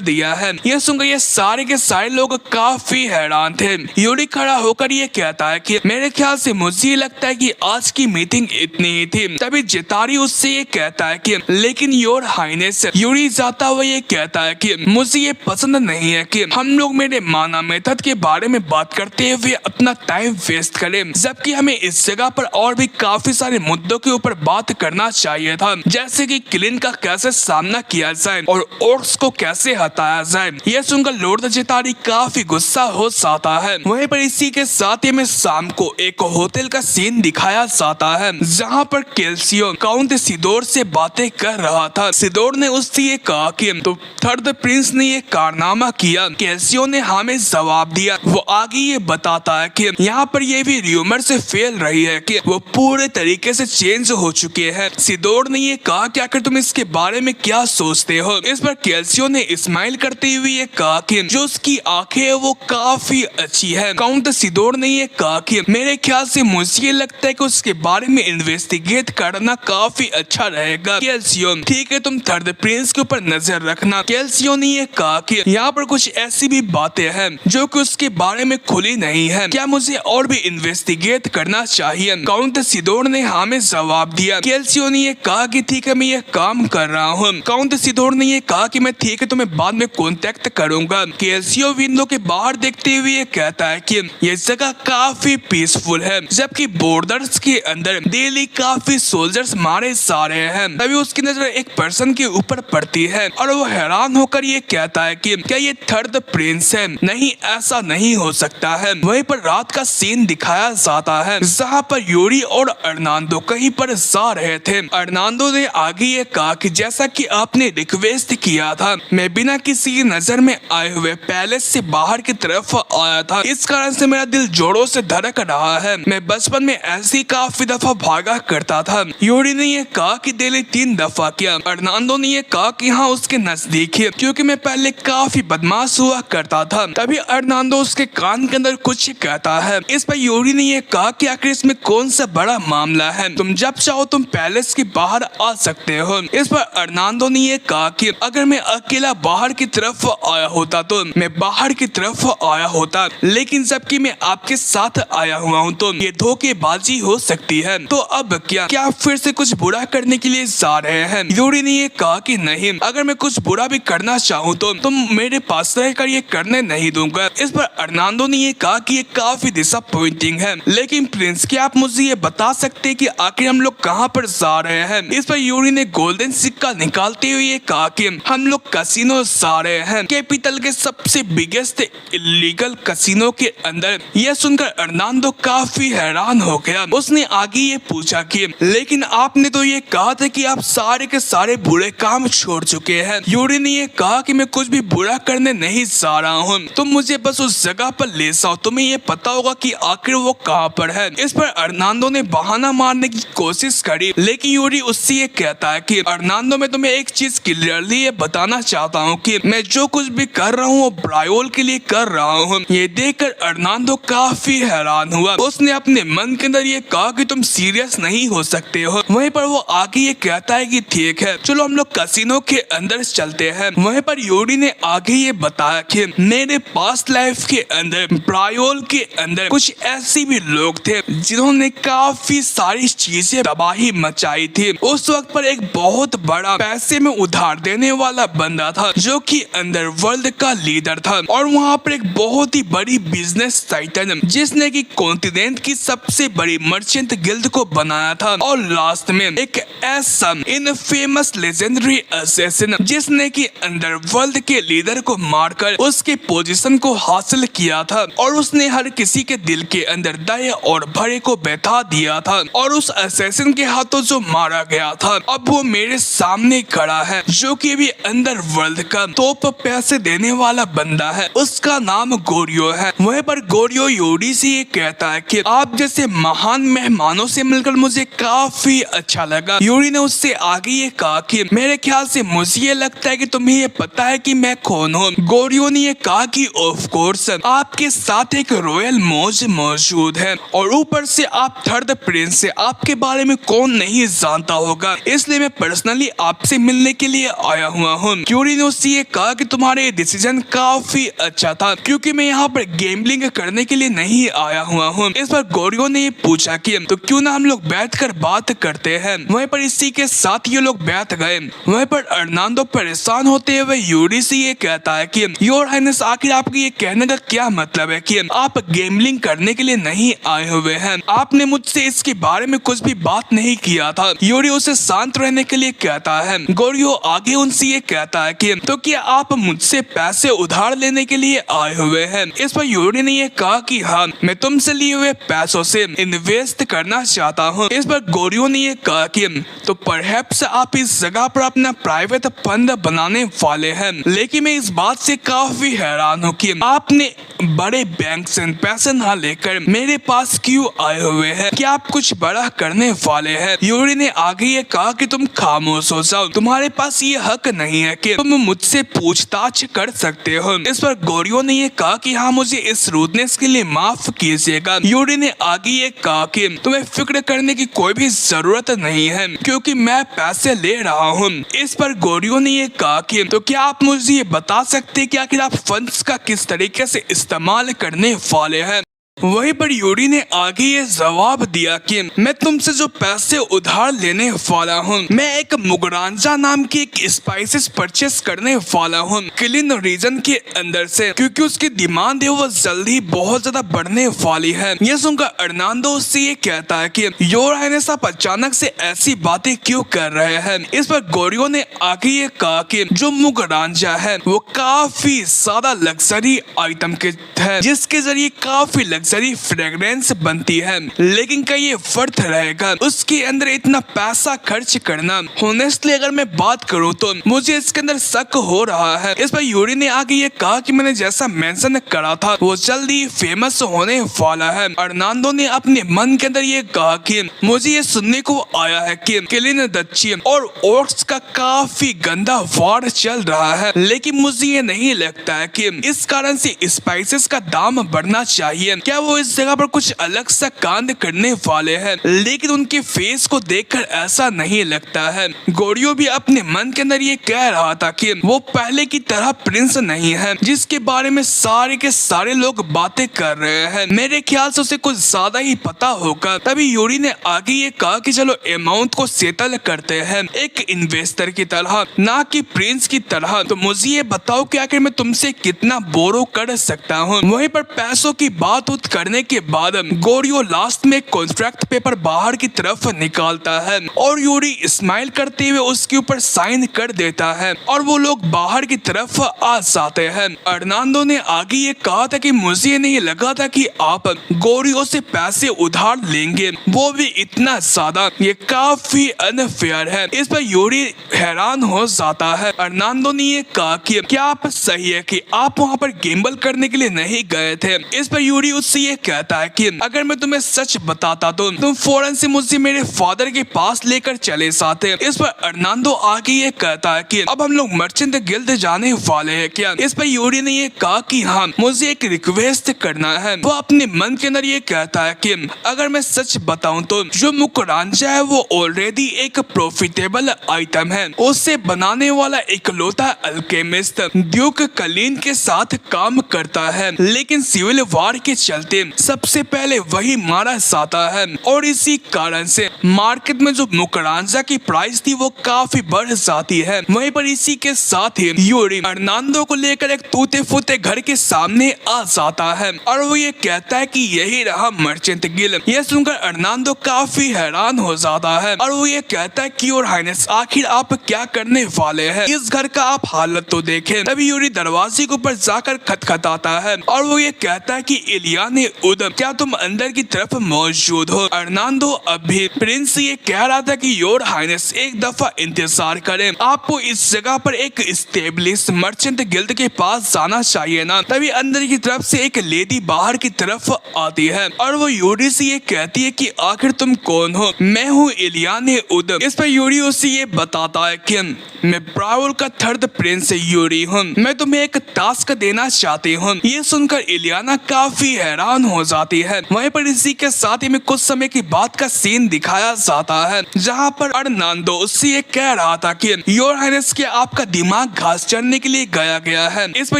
दिया है। ये सुनकर ये सारे के सारे लोग काफी हैरान थे। यूरी खड़ा होकर ये कहता है कि मेरे ख्याल से मुझे लगता है कि आज की मीटिंग इतनी ही थी। तभी जितारी उससे ये कहता है कि लेकिन योर हाइनेस, यूरी जाता हुआ ये कहता है कि मुझे ये पसंद नहीं है कि हम लोग मेरे माना मेथड के बारे में बात करते हुए अपना टाइम वेस्ट करें, जबकि हमें इस जगह पर और भी काफी सारे मुद्दों के ऊपर बात करना चाहिए था, जैसे कि किलिन का कैसे सामना किया जाए और ओट्स को कैसे हटाया जाए। यह सुनकर लॉर्ड जितारी काफी गुस्सा हो जाता है। वहीं पर इसी के साथ ही में शाम को एक होटल का सीन दिखाया जाता है जहां पर कैल्सियो काउंट सिडोर से बातें कर रहा था। सिडोर ने उससे ये कहा कि तो थर्ड प्रिंस ने ये कारनामा किया। कैल्सियो ने हमें जवाब दिया। वो आगे ये बताता है कि यहाँ पर ये भी र्यूमर से फैल रही है कि वो पूरे तरीके से चेंज हो चुके हैं। सिडोर ने ये कहा कि आखिर तुम इसके बारे में क्या सोचते हो? इस पर कैल्सियो ने स्माइल करते हुए ये कहा कि जो उसकी आंखें है वो काफी अच्छी है। काउंट सिडोर ने ये कहा कि मेरे ख्याल से मुझे ये लगता है कि उसके बारे में इन्वेस्टिगेट करना काफी अच्छा रहेगा। कैल्सियो, ठीक है, तुम थर्ड प्रिंस के ऊपर नजर रखना। कैल्सियो ने ये कहा कि यहाँ पर कुछ ऐसी भी बातें हैं जो कि उसके बारे में खुली नहीं है, क्या मुझे और भी इन्वेस्टिगेट करना चाहिए? काउंट सिडोर ने हमें जवाब दिया। कैल्सियो ने ये कहा कि ठीक है, मैं ये काम कर रहा हूँ। काउंट सिडोर ने ये कहा कि मैं ठीक है, तुम्हें बाद में कांटेक्ट करूंगा। कैल्सियो विंडो के बाहर देखते हुए ये कहता है कि ये जगह काफी पीसफुल है, जबकि बॉर्डर्स के अंदर डेली काफी सोल्जर्स मारे जा रहे हैं। तभी उसकी नजर एक पर्सन के ऊपर पड़ती है और वो हैरान होकर ये कहता है कि क्या ये थर्ड प्रिंस है? नहीं, ऐसा नहीं हो सकता है। वहीं पर रात का सीन दिखाया जाता है जहाँ पर यूरी और अर्नांडो कहीं पर जा रहे थे। अर्नांडो ने आगे ये कहा कि जैसा कि आपने रिक्वेस्ट किया था, मैं बिना किसी नजर में आए हुए पैलेस से बाहर की तरफ आया था। इस कारण से मेरा दिल जोरों से धड़क रहा है। मैं बचपन में ऐसी काफी दफा भागा करता था। यूरी ने ये कहा कि डेली 3 दफा किया। अर्नांडो ने ये कहा कि हाँ, उसके नजदीक है, क्योंकि मैं पहले काफी बदमाश हुआ करता था। तभी अर्नांडो उसके कान के अंदर कुछ कहता है। इस पर यूरी ने ये कहा कि आखिर इसमें कौन सा बड़ा मामला है, तुम जब चाहो तुम पैलेस के बाहर आ सकते हो। इस पर अर्नांडो ने ये कहा कि अगर मैं अकेला बाहर की तरफ आया होता तो मैं बाहर की तरफ आया होता, लेकिन जबकि मैं आपके साथ आया हुआ हूँ तो ये धोखेबाजी हो सकती है। तो अब क्या आप फिर से कुछ बुरा करने के लिए जा रहे हैं? यूरी ने ये कहा कि नहीं, अगर मैं कुछ बुरा भी करना चाहूँ तो तुम मेरे पास रहकर ये करने नहीं दूंगा। इस पर अर्नांडो ने ये कहा कि ये काफी डिसअपॉइंटिंग है, लेकिन प्रिंस, क्या आप मुझे ये बता सकते हैं कि आखिर हम लोग कहाँ पर जा रहे हैं? इस पर यूरी ने गोल्डन सिक्का निकालते हुए ये कहा कि हम लोग कैसीनो जा रहे हैं, कैपिटल के सबसे बिगेस्ट इलीगल कैसीनो के अंदर। यह सुनकर अर्नांडो काफी हैरान हो गया। उसने आगे ये पूछा कि लेकिन आपने तो ये कहा था कि आप सारे के सारे बुरे काम छोड़ चुके हैं। यूरी ने ये कहा कि मैं कुछ भी बुरा करने नहीं जा रहा हूँ, तुम मुझे बस उस जगह पर ले जाओ, तुम्हें ये पता होगा कि आखिर वो कहाँ पर है। इस पर अर्नांडो ने बहाना मारने की कोशिश करी, लेकिन यूरी उससे ये कहता है कि अर्नांडो, मैं तुम्हें एक चीज चीज क्लियरली ये बताना चाहता हूँ कि मैं जो कुछ भी कर रहा हूँ वो ब्रायोल के लिए कर रहा हूँ। ये देखकर अर्नाल्डो काफी हैरान हुआ। उसने अपने मन के अंदर ये कहा कि तुम सीरियस नहीं हो सकते हो। वहीं पर वो आगे ये कहता है कि ठीक है चलो हम लोग कैसीनो के अंदर चलते हैं। वहीं पर यूरी ने आगे ये बताया कि मेरे पास्ट लाइफ के अंदर ब्रायोल के अंदर कुछ ऐसे भी लोग थे जिन्होंने काफी सारी चीजें तबाही मचाई थी। उस वक्त पर एक बहुत बड़ा पैसे में उधार देने वाला बंदा था जो कि अंडरवर्ल्ड का लीडर था और वहाँ पर एक बहुत ही बड़ी बिजनेस टाइटन जिसने की कॉन्टिनेंट की सबसे बड़ी मर्चेंट गिल्ड को बनाया था और लास्ट में एक ऐसा इनफेमस लेजेंडरी असैसिन जिसने की अंडरवर्ल्ड के लीडर को मारकर उसके पोजीशन को हासिल किया था और उसने हर किसी के दिल के अंदर दया और भरे को बैठा दिया था। और उस असैसिन के हाथों जो मारा गया था अब वो मेरे सामने खड़ा है जो कि भी अंडरवर्ल्ड का टॉप पैसे देने वाला बंदा है। उसका नाम गोरियो है। वहीं पर गोरियो यूरी से ये कहता है कि आप जैसे महान मेहमानों से मिलकर मुझे काफी अच्छा लगा। यूरी ने उससे आगे ये कहा कि मेरे ख्याल से मुझे ये लगता है कि तुम्हें ये पता है कि मैं कौन हूँ। गोरियो ने ये कहा कि ऑफ कोर्स आपके साथ एक रॉयल मौज मौजूद है और ऊपर से आप थर्ड प्रिंस से आपके बारे में कौन नहीं जानता होगा, इसलिए मैं पर्सनली आपसे मिलने के लिए आया हुआ हूँ। यूरी ने उससे ये कहा कि तुम्हारा ये डिसीजन काफी अच्छा था क्योंकि मैं यहाँ पर गैम्बलिंग करने के लिए नहीं आया हुआ हूँ। इस पर गोरियो ने पूछा कि तो क्यों ना हम लोग बैठकर बात करते हैं। वहीं पर इसी के साथ ये लोग बैठ गए। वहीं पर अर्नाल्डो परेशान होते हुए यूरी से ये कहता है कि योर हाइनेस आखिर आपके ये कहने का क्या मतलब है कि आप गैम्बलिंग करने के लिए नहीं आए हुए हैं। आपने मुझसे इसके बारे में कुछ भी बात नहीं किया था। यूरी उसे शांत रहने के लिए कहता है। गोरियो आगे उनसे ये कहता है कि तो क्या आप मुझसे पैसे उधार लेने के लिए आए हुए हैं। इस पर यूरी ने ये कहा कि हाँ मैं तुमसे लिए हुए पैसों से इन्वेस्ट करना चाहता हूँ। इस पर गोरियो ने ये कहा कि तो परहैप्स आप इस जगह पर अपना प्राइवेट फंड बनाने वाले हैं, लेकिन मैं इस बात से काफी हैरान हूँ कि आपने बड़े बैंक से पैसे ना लेकर मेरे पास क्यों आए हुए हैं। क्या आप कुछ बड़ा करने वाले हैं। यूरी ने आगे ये कहा कि तुम खामोश हो जाओ, तुम्हारे पास ये हक नहीं है कि तुम मुझसे पूछताछ कर सकते हो। इस पर गोरियो ने ये कहा कि हाँ मुझे इस रूडनेस के लिए माफ कीजिएगा। यूरी ने आगे ये कहा कि तुम्हें फिक्र करने की कोई भी जरूरत नहीं है क्योंकि मैं पैसे ले रहा हूँ। इस पर गोरियो ने ये कहा कि तो क्या आप मुझे ये बता सकते हैं कि आखिर आप फंड्स का किस तरीके से इस्तेमाल करने वाले हैं। वहीं पर यूरी ने आगे ये जवाब दिया कि मैं तुमसे जो पैसे उधार लेने वाला हूँ मैं एक मुगरांजा नाम की एक स्पाइसेस परचेस करने वाला हूँ किलिन रीजन के अंदर से क्योंकि उसकी डिमांड है वो जल्दी बहुत ज्यादा बढ़ने वाली है। ये सुनकर अर्नाल्डो उससे ये कहता है कि योर हाइनेस आप अचानक से ऐसी बातें क्यों कर रहे हैं। इस पर गोरियो ने आगे ये कहा कि जो मुगरांजा है वो काफी ज्यादा लग्जरी आइटम के है जिसके जरिए काफी लग्जरी फ्रेग्रेंस बनती है, लेकिन क्या ये वर्थ रहेगा उसके अंदर इतना पैसा खर्च करना। ऑनेस्टली अगर मैं बात करूं तो मुझे इसके अंदर शक हो रहा है। इस पर यूरी ने आगे ये कहा कि मैंने जैसा मेंशन करा था वो जल्दी फेमस होने वाला है। अर्नाल्डो ने अपने मन के अंदर ये कहा कि मुझे ये सुनने को आया है कि किलिन डची और ओर्क्स का काफी गंदा वार चल रहा है, लेकिन मुझे ये नहीं लगता है कि इस कारण से स्पाइसेस का दाम बढ़ना चाहिए। क्या वो इस जगह पर कुछ अलग सा कांड करने वाले हैं, लेकिन उनके फेस को देखकर ऐसा नहीं लगता है। गोरियो भी अपने मन के अंदर ये कह रहा था कि वो पहले की तरह प्रिंस नहीं है जिसके बारे में सारे के सारे लोग बातें कर रहे हैं। मेरे ख्याल से उसे कुछ ज्यादा ही पता होगा। तभी यूरी ने आगे ये कहा कि चलो अमाउंट को सेटल करते हैं एक इन्वेस्टर की तरह, ना कि प्रिंस की तरह। तो मुझे ये बताओ कि आखिर मैं तुमसे कितना बोरो कर सकता हूँ। वहीं पर पैसों की बात उठ करने के बाद गोरियो लास्ट में कॉन्ट्रैक्ट पेपर बाहर की तरफ निकालता है और यूरी स्माइल करते हुए उसके ऊपर साइन कर देता है और वो लोग बाहर की तरफ आ जाते हैं। अर्नाल्डो ने आगे ये कहा था कि मुझे नहीं लगा था कि आप गोरियो से पैसे उधार लेंगे, वो भी इतना ज्यादा, ये काफी अनफेयर है। इस पर यूरी हैरान हो जाता है। अर्नाल्डो ने ये कहा कि क्या आप सही है कि आप वहाँ पर गेम्बल करने के लिए नहीं गए थे। इस पर यूरी उससे उससे ये कहता है कि अगर मैं तुम्हें सच बताता तो तुम फौरन से मुझे मेरे फादर के पास लेकर चले जाते। इस पर अर्नाल्डो आगे ये कहता है कि अब हम लोग मर्चेंट गिल्ड जाने वाले हैं क्या। इस पर यूरी ने ये कहा कि हाँ, मुझे एक रिक्वेस्ट करना है। वो अपने मन के अंदर ये कहता है कि अगर मैं सच बताऊं तो जो मुकुरांजा है वो ऑलरेडी एक प्रॉफिटेबल आइटम है। उसे बनाने वाला इकलौता अल्केमिस्ट ड्यूक कलीन के साथ काम करता है, लेकिन सिविल वार के चलते सबसे पहले वही मारा जाता है और इसी कारण से मार्केट में जो मुकुरांजा की प्राइस थी वो काफी बढ़ जाती है। वहीं पर इसी के साथ ही यूरी अर्नाल्डो को लेकर एक टूटे फूटे घर के सामने आ जाता है और वो ये कहता है कि यही रहा मर्चेंट गिल्ड। यह सुनकर अर्नाल्डो काफी हैरान हो जाता है और वो ये कहता है कि योर हाइनेस आखिर आप क्या करने वाले हैं, इस घर का आप हालत तो देखें। तभी यूरी दरवाजे के ऊपर जाकर खटखटाता है और वो ये कहता है कि इलियाने उदम, क्या तुम अंदर की तरफ मौजूद हो। अर्नाल्डो अभी प्रिंस ये कह रहा था कि योर हाइनेस एक दफा इंतजार करें, आपको इस जगह पर एक स्टेब्लिश मर्चेंट गिल्ड के पास जाना चाहिए ना। तभी अंदर की तरफ से एक लेडी बाहर की तरफ आती है और वो यूरी से ये कहती है कि आखिर तुम कौन हो। मैं हूँ इलियाने उदम। इस पर यूरी उसे ये बताता है कि मैं ब्रावोल का थर्ड प्रिंस यूरी हूँ, मैं तुम्हें एक टास्क देना चाहती हूँ। ये सुनकर इलियाना काफी हैरान हो जाती है। वहीं पर इसी के साथ ही में कुछ समय की बात का सीन दिखाया जाता है जहाँ पर अर्नाल्डो उससे ये कह रहा था कि योर हाइनेस के आपका दिमाग घास चढ़ने के लिए गया है। इस पर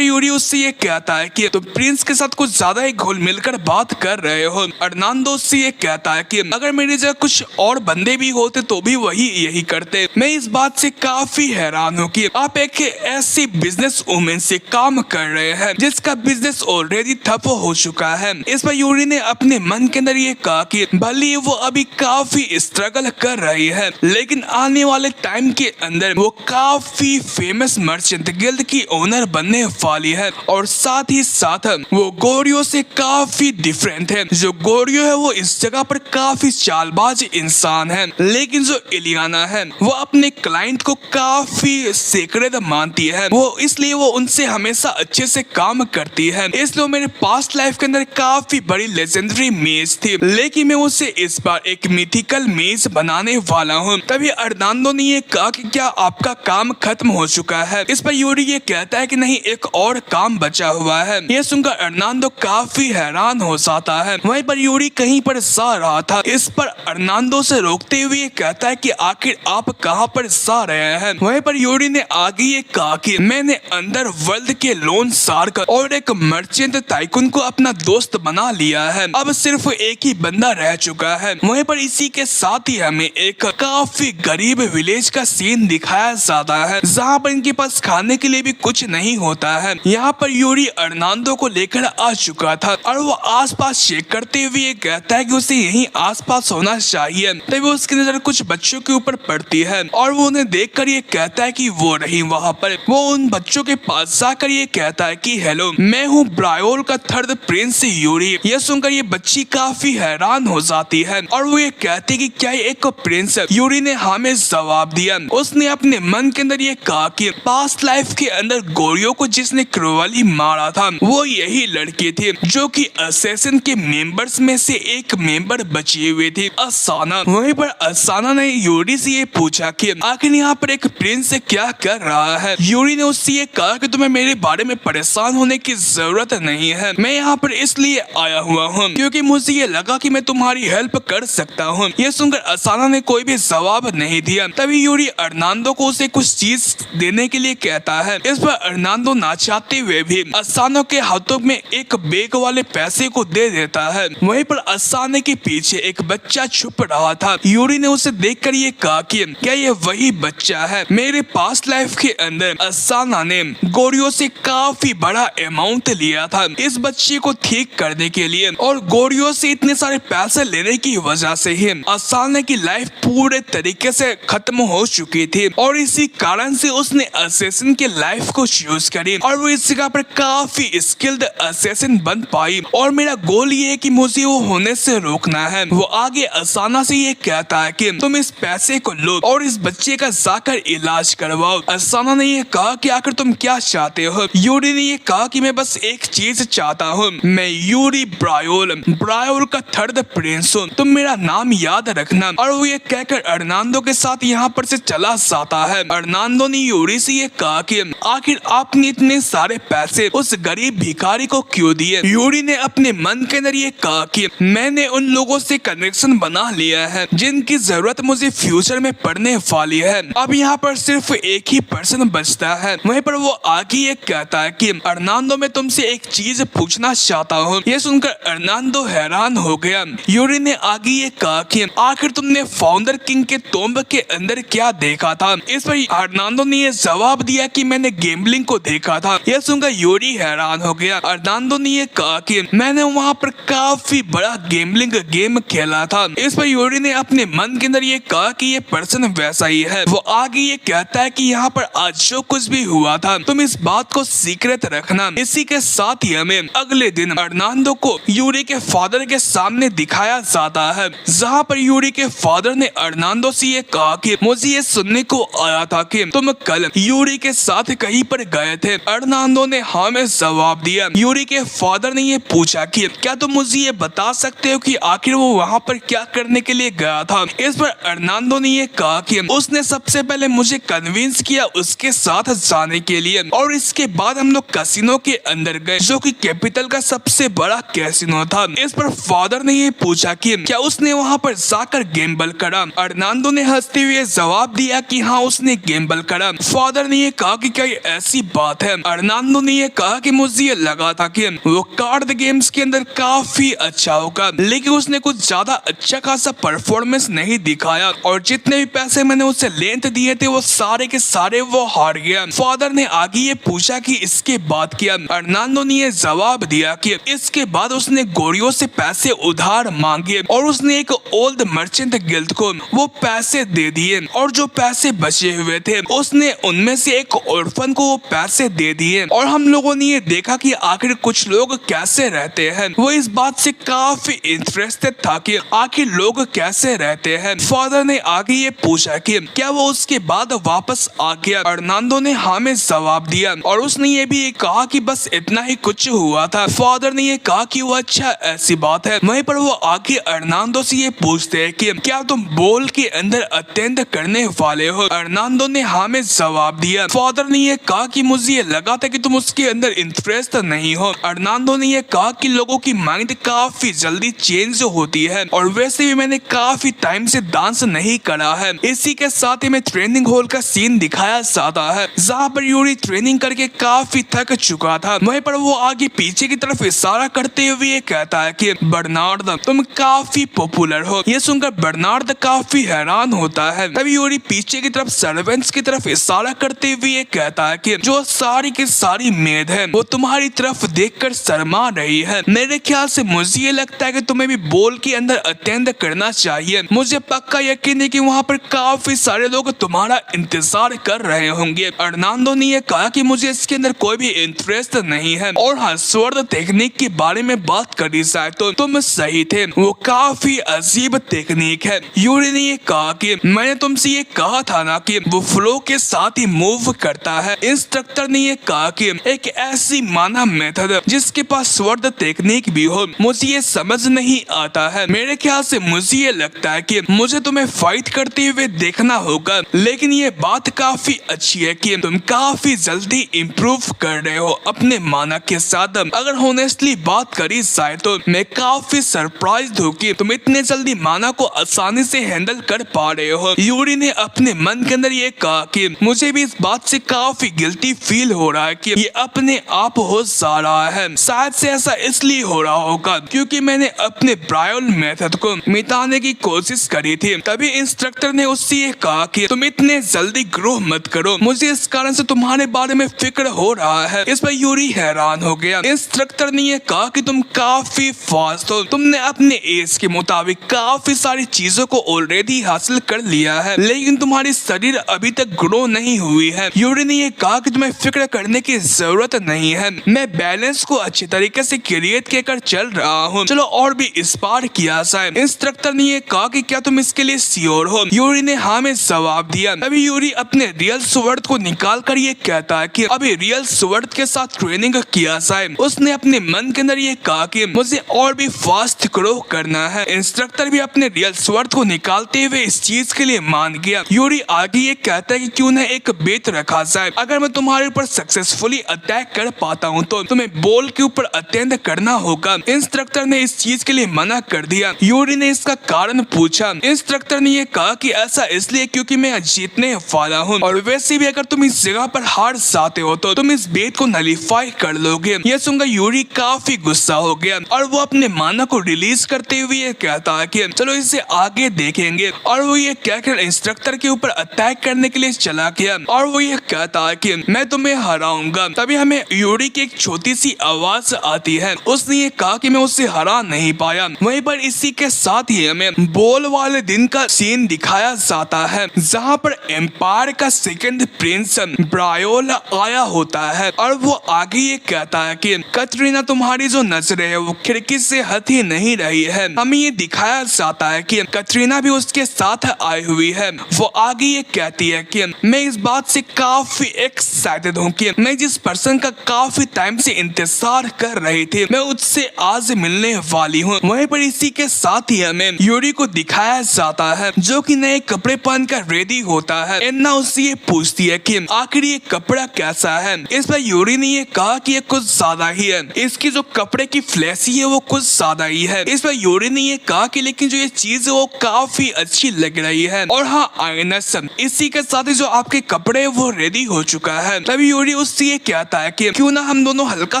यूरी उससे ये कहता है कि तुम प्रिंस के साथ कुछ ज्यादा ही घुल मिलकर बात कर रहे हो। अर्नाल्डो उससे ये कहता है कि अगर मेरी जगह कुछ और बंदे भी होते तो भी वही यही करते। मैं इस बात से काफी हैरान हूँ कि आप एक ऐसी बिजनेस वुमेन से काम कर रहे हैं जिसका बिजनेस ऑलरेडी ठप हो चुका है। इस पर यूरी ने अपने मन के अंदर ये कहा कि भले वो अभी काफी स्ट्रगल कर रही है, लेकिन आने वाले टाइम के अंदर वो काफी फेमस मर्चेंट गिल्ड की ओनर बनने वाली है और साथ ही साथ वो गोरियो से काफी डिफरेंट है। जो गोरियो है वो इस जगह पर काफी चालबाज इंसान है, लेकिन जो इलियाना है वो अपने क्लाइंट को काफी सीक्रेट मानती है। वो इसलिए वो उनसे हमेशा अच्छे से काम करती है। इसलिए मेरे पास्ट लाइफ के अंदर काफी बड़ी लेजेंडरी मेज थी, लेकिन मैं उसे इस बार एक मिथिकल मेज बनाने वाला हूँ। तभी अर्नाल्डो ने ये कहा कि क्या आपका काम खत्म हो चुका है। इस पर यूरी ये कहता है कि नहीं, एक और काम बचा हुआ है। ये सुनकर अर्नाल्डो काफी हैरान हो जाता है। वहीं पर यूरी कहीं पर जा रहा था। इस पर अर्नाल्डो से रोकते हुए ये कहता है कि आखिर आप कहाँ पर जा रहे हैं। वहीं पर यूरी ने आगे ये कहा कि मैंने अंदर वर्ल्ड के लोन शार्क और एक मर्चेंट टाइकून को अपना दोस्त बना लिया है। अब सिर्फ एक ही बंदा रह चुका है। वहीं पर इसी के साथ ही हमें एक काफी गरीब विलेज का सीन दिखाया जाता है जहाँ पर इनके पास खाने के लिए भी कुछ नहीं होता है। यहाँ पर यूरी अर्नाल्डो को लेकर आ चुका था और वो आसपास चेक करते हुए ये कहता है कि उसे यहीं आसपास होना चाहिए। तभी उसकी नजर कुछ बच्चों के ऊपर पड़ती है और वो उन्हें देखकर ये कहता है कि वो रही वहाँ पर। वो उन बच्चों के पास जाकर ये कहता है कि हेलो, मैं हूँ ब्रायोल का थर्ड प्रिंस यूरी। ये सुनकर ये बच्ची काफी हैरान हो जाती है और वो ये कहती है कि क्या ये एक प्रिंस है। यूरी ने हाँ में जवाब दिया। उसने अपने मन के अंदर ये कहा कि पास्ट लाइफ के अंदर गोरियो को जिसने क्रूअली मारा था वो यही लड़की थी जो कि असैसिन के मेंबर्स में से एक मेंबर बची हुई थी, असाना। वहीं पर असाना ने यूरी से ये पूछा कि आखिर यहाँ पर एक प्रिंस क्या कर रहा है। यूरी ने उससे ये कहा कि तुम्हें मेरे बारे में परेशान होने की जरूरत नहीं है, मैं यहाँ पर इसलिए आया हुआ हूँ क्योंकि मुझे ये लगा कि मैं तुम्हारी हेल्प कर सकता हूँ। ये सुनकर असाना ने कोई भी जवाब नहीं दिया। तभी यूरी अर्नाल्डो को उसे कुछ चीज देने के लिए कहता है। इस पर अर्नाल्डो ना चाहते हुए भी असाना के हाथों में एक बेग वाले पैसे को दे देता है। वहीं पर असाना के पीछे एक बच्चा छुप रहा था। यूरी ने उसे देखकर ये कहा कि क्या ये वही बच्चा है। मेरे पास्ट लाइफ के अंदर असाना ने गोरियो से काफी बड़ा अमाउंट लिया था इस बच्चे को ठीक करने के लिए और गोरियो से इतने सारे पैसे लेने की वजह से ही असाना की लाइफ पूरे तरीके से खत्म हो चुकी थी और इसी कारण से उसने असैसिन के लाइफ को चूज करी और वो इस जगह पर काफी स्किल्ड असैसिन बन पाई और मेरा गोल ये है कि मुझे वो होने से रोकना है। वो आगे असाना से ये कहता है कि तुम इस पैसे को लो और इस बच्चे का जाकर इलाज करवाओ। असाना ने ये कहा कि आखिर तुम क्या चाहते हो। हो। यूरी ने ये कहा कि मैं बस एक चीज चाहता हूँ, मैं यूरी ब्रायोल का थर्ड प्रिंस हूँ, तुम मेरा नाम याद रखना। और वो ये कहकर अर्नाल्डो के साथ यहाँ पर से चला जाता है। अर्नाल्डो ने यूरी से ये कहा कि आखिर आपने इतने सारे पैसे उस गरीब भिखारी को क्यों दिए। यूरी ने अपने मन के अंदर ये कहा कि मैंने उन लोगों से कनेक्शन बना लिया है जिनकी जरूरत मुझे फ्यूचर में पड़ने वाली है। अब यहाँ पर सिर्फ एक ही पर्सन बचता है। वहीं पर वो आगे ये कहता है कि अर्नाल्डो मैं तुमसे एक चीज पूछना चाहता हूँ। ये सुनकर अर्नाल्डो हैरान हो गया। यूरी ने आगे ये कहा कि आखिर तुमने फाउंडर किंग के टॉम्ब के अंदर क्या देखा था। इस पर अर्नाल्डो ने ये जवाब दिया कि मैंने गैम्बलिंग को देखा था। यह सुनकर यूरी हैरान हो गया। अर्नाल्डो ने ये कहा कि मैंने वहाँ पर काफी बड़ा गैम्बलिंग गेम खेला था। इस पर यूरी ने अपने मन के अंदर ये कहा कि ये पर्सन वैसा ही है। वो आगे ये कहता है कि यहाँ पर आज जो कुछ भी हुआ था तुम इस बात को सीक्रेट रखना। इसी के साथ ही हमें अगले दिन अर्नाल्डो को यूरी के फादर के सामने दिखाया जाता है, जहाँ पर यूरी के फादर ने अर्नाल्डो से ये कहा कि मुझे ये सुनने को आया था कि तुम कल यूरी के साथ कहीं पर गए थे। अर्नाल्डो ने हाँ में जवाब दिया। यूरी के फादर ने ये पूछा कि क्या तुम मुझे ये बता सकते हो कि आखिर वो वहाँ पर क्या करने के लिए गया था। इस पर अर्नाल्डो ने ये कहा कि उसने सबसे पहले मुझे कन्विंस किया उसके साथ जाने के लिए, और इसके बाद हम लोग कैसीनो के अंदर गए जो कि कैपिटल का सबसे बड़ा कैसीनो था। इस पर फादर ने ये पूछा कि क्या उसने वहाँ पर जाकर गैम्बल करा। अर्नाल्डो ने हंसते हुए जवाब दिया कि हाँ उसने गैम्बल करा। फादर ने ये कहा कि क्या ये ऐसी बात है। अर्नाल्डो ने ये कहा कि मुझे ये लगा था कि वो कार्ड गेम्स के अंदर काफी अच्छा होगा, लेकिन उसने कुछ ज्यादा अच्छा खासा परफॉर्मेंस नहीं दिखाया और जितने भी पैसे मैंने उसे लेंथ दिए थे वो सारे के सारे वो हार गया। फादर ने आगे ये पूछा कि इसके बाद क्या। अर्नाल्डो ने ये जवाब दिया कि इसके बाद उसने गोरियों से पैसे उधार मांगे और उसने एक ओल्ड मर्चेंट गिल्ड को वो पैसे दे दिए, और जो पैसे बचे हुए थे उसने उनमें से एक ऑर्फन को वो पैसे दे दिए। और हम लोगों ने ये देखा कि आखिर कुछ लोग कैसे रहते हैं। वो इस बात से काफी इंटरेस्टेड था कि आखिर लोग कैसे रहते हैं। फादर ने आगे ये पूछा कि क्या वो उसके बाद वापस आ गया। अर्नाल्डो ने हाँ में जवाब दिया और उसने ये भी कहा कि बस इतना ही कुछ हुआ था। फादर ने ये कहा कि वो अच्छा ऐसी बात है। वहीं पर वो आगे अर्नाल्डो से ये पूछते हैं कि क्या तुम बॉल के अंदर अटेंड करने वाले हो। अर्नाल्डो ने हाँ में जवाब दिया। फादर ने ये कहा कि मुझे ये लगा था कि तुम उसके अंदर इंटरेस्ट नहीं हो। अर्नाल्डो ने ये कहा कि लोगों की माइंड काफी जल्दी चेंज होती है और वैसे भी मैंने काफी टाइम से डांस नहीं करा है। इसी के साथ ही मैं ट्रेनिंग हॉल का सीन दिखाया जाता है जहाँ पर यूरी ट्रेनिंग करके काफी थक चुका था। वहीं पर वो आगे पीछे की तरफ इशारा करते हुए ये कहता है कि बर्नार्ड तुम काफी पॉपुलर हो। ये सुनकर बर्नार्ड काफी हैरान होता है। तभी यूरी पीछे की तरफ सर्वेंट्स की तरफ इशारा करते हुए ये कहता है कि जो सारी की सारी मेड है वो तुम्हारी तरफ देखकर शर्मा रही है। मेरे ख्याल से मुझे ये लगता है कि तुम्हें भी बॉल के अंदर अटेंड करना चाहिए। मुझे पक्का यकीन है कि वहाँ पर काफी सारे लोग तुम्हारा इंतजार कर रहे होंगे। अर्नाल्डो ने ये कहा कि मुझे इसके अंदर कोई भी इंटरेस्ट नहीं है, और हाँ स्वॉर्ड टेक्निक के बारे में बात करी जाए तो तुम सही थे, वो काफी अजीब टेक्निक है। यूरी ने ये कहा कि मैंने तुमसे ये कहा था ना कि वो फ्लो के साथ ही मूव करता है। इंस्ट्रक्टर ने ये कहा कि एक ऐसी माना मेथड जिसके पास स्वॉर्ड टेक्निक भी हो मुझे ये समझ नहीं आता है। मेरे ख्याल से मुझे ये लगता है कि मुझे तुम्हें फाइट करते हुए देखना होगा, लेकिन ये बात काफी अच्छी है कि तुम काफी जल्दी इम्प्रूव कर रहे हो अपने माना के साथ। अगर होनेस्टली बात करी जाए तो मैं काफी सरप्राइज्ड हूँ कि तुम इतने जल्दी माना को आसानी से हैंडल कर पा रहे हो। यूरी ने अपने मन के अंदर ये कहा कि मुझे भी इस बात से काफी गिल्टी फील हो रहा है कि ये अपने आप हो जा रहा है। शायद से ऐसा इसलिए हो रहा होगा क्योंकि मैंने अपने ब्रायोल मेथड को मिटाने की कोशिश करी थी। तभी इंस्ट्रक्टर ने उससे ये कहा कि तुम इतने जल्दी ग्रो मत करो, मुझे इस कारण से तुम्हारे बारे में फिक्र हो रहा है। इस पर यूरी हैरान हो गया। इंस्ट्रक्टर ने ये कहा कि तुम काफी फास्ट हो, तुमने अपने एज के मुताबिक काफी सारी चीजों को ऑलरेडी हासिल कर लिया है, लेकिन तुम्हारी शरीर अभी तक ग्रो नहीं हुई है। यूरी ने ये कहा कि तुम्हें फिक्र करने की जरूरत नहीं है, मैं बैलेंस को अच्छी तरीके से क्रिएट कर चल रहा हूँ, चलो और भी इस पार किया जाए। इंस्ट्रक्टर ने ये कहा कि क्या तुम इसके लिए श्योर हो। यूरी ने हाँ में जवाब दिया। तभी यूरी अपने रियल स्वॉर्ड को निकाल कर ये कहता है कि अब भी रियल स्वॉर्ड के साथ ट्रेनिंग किया जाए। उसने अपने मन के अंदर ये कहा कि मुझे और भी फास्ट ग्रो करना है। इंस्ट्रक्टर भी अपने रियल स्वॉर्ड को निकालते हुए इस चीज के लिए मान गया। यूरी आगे ये कहता है कि क्यों न एक बेट रखा जाए, अगर मैं तुम्हारे ऊपर सक्सेसफुली अटैक कर पाता हूँ तो तुम्हें बॉल के ऊपर अटेंड करना होगा। इंस्ट्रक्टर ने इस चीज के लिए मना कर दिया। यूरी ने इसका कारण पूछा। इंस्ट्रक्टर ने ये कहा कि ऐसा इसलिए क्योंकि मैं जीतने वाला हूँ, और वैसे भी अगर तुम इस जगह पर हार जाते हो तो तुम इस बेट को नलीफाई कर लोगे। यह सुनकर यूरी काफी गुस्सा हो गया और वो अपने माना को रिलीज करते हुए ये कहता है कि चलो इसे आगे देखेंगे, और वो ये कहकर इंस्ट्रक्टर के ऊपर अटैक करने के लिए चला गया और वो ये कहता है कि मैं तुम्हें हराऊंगा। तभी हमें यूरी की एक छोटी सी आवाज आती है। उसने ये कहा कि मैं उससे हरा नहीं पाया। वहीं पर इसी के साथ ही हमें बॉल वाले दिन का सीन दिखाया जाता है, जहां पर एम्पायर का सेकंड प्रिंस ब्रायोल आया होता है और वो आगे ये कहता है कि कटरीना तुम्हारी जो नजरें है वो खिड़की से हट ही नहीं रही है। हमें ये दिखाया जाता है कि कटरीना भी उसके साथ आई हुई है। वो आगे ये कहती है कि मैं इस बात से काफी एक्साइटेड हूँ कि मैं जिस पर्सन का काफी टाइम से इंतजार कर रही थी मैं उससे आज मिलने वाली हूँ। वहीं पर इसी के साथ ही हमें यूरी को दिखाया जाता है जो कि नए कपड़े पहनकर रेडी होता है। एन्ना उससे ये पूछती है कि आखिर ये कपड़ा कैसा है। इस पर यूरी ने ये कहा कि ये कुछ ज्यादा ही है, इसकी जो कपड़े की फ्लैशी है वो कुछ ज्यादा ही है। इस पर यूरी ने ये कहा कि लेकिन जो ये चीज है वो काफी अच्छी लग रही है। और हाँ आइनस, इसी के साथ ही जो आपके कपड़े वो रेडी हो चुका है। तभी यूरी उससे ये कहता है कि क्यों ना हम दोनों हल्का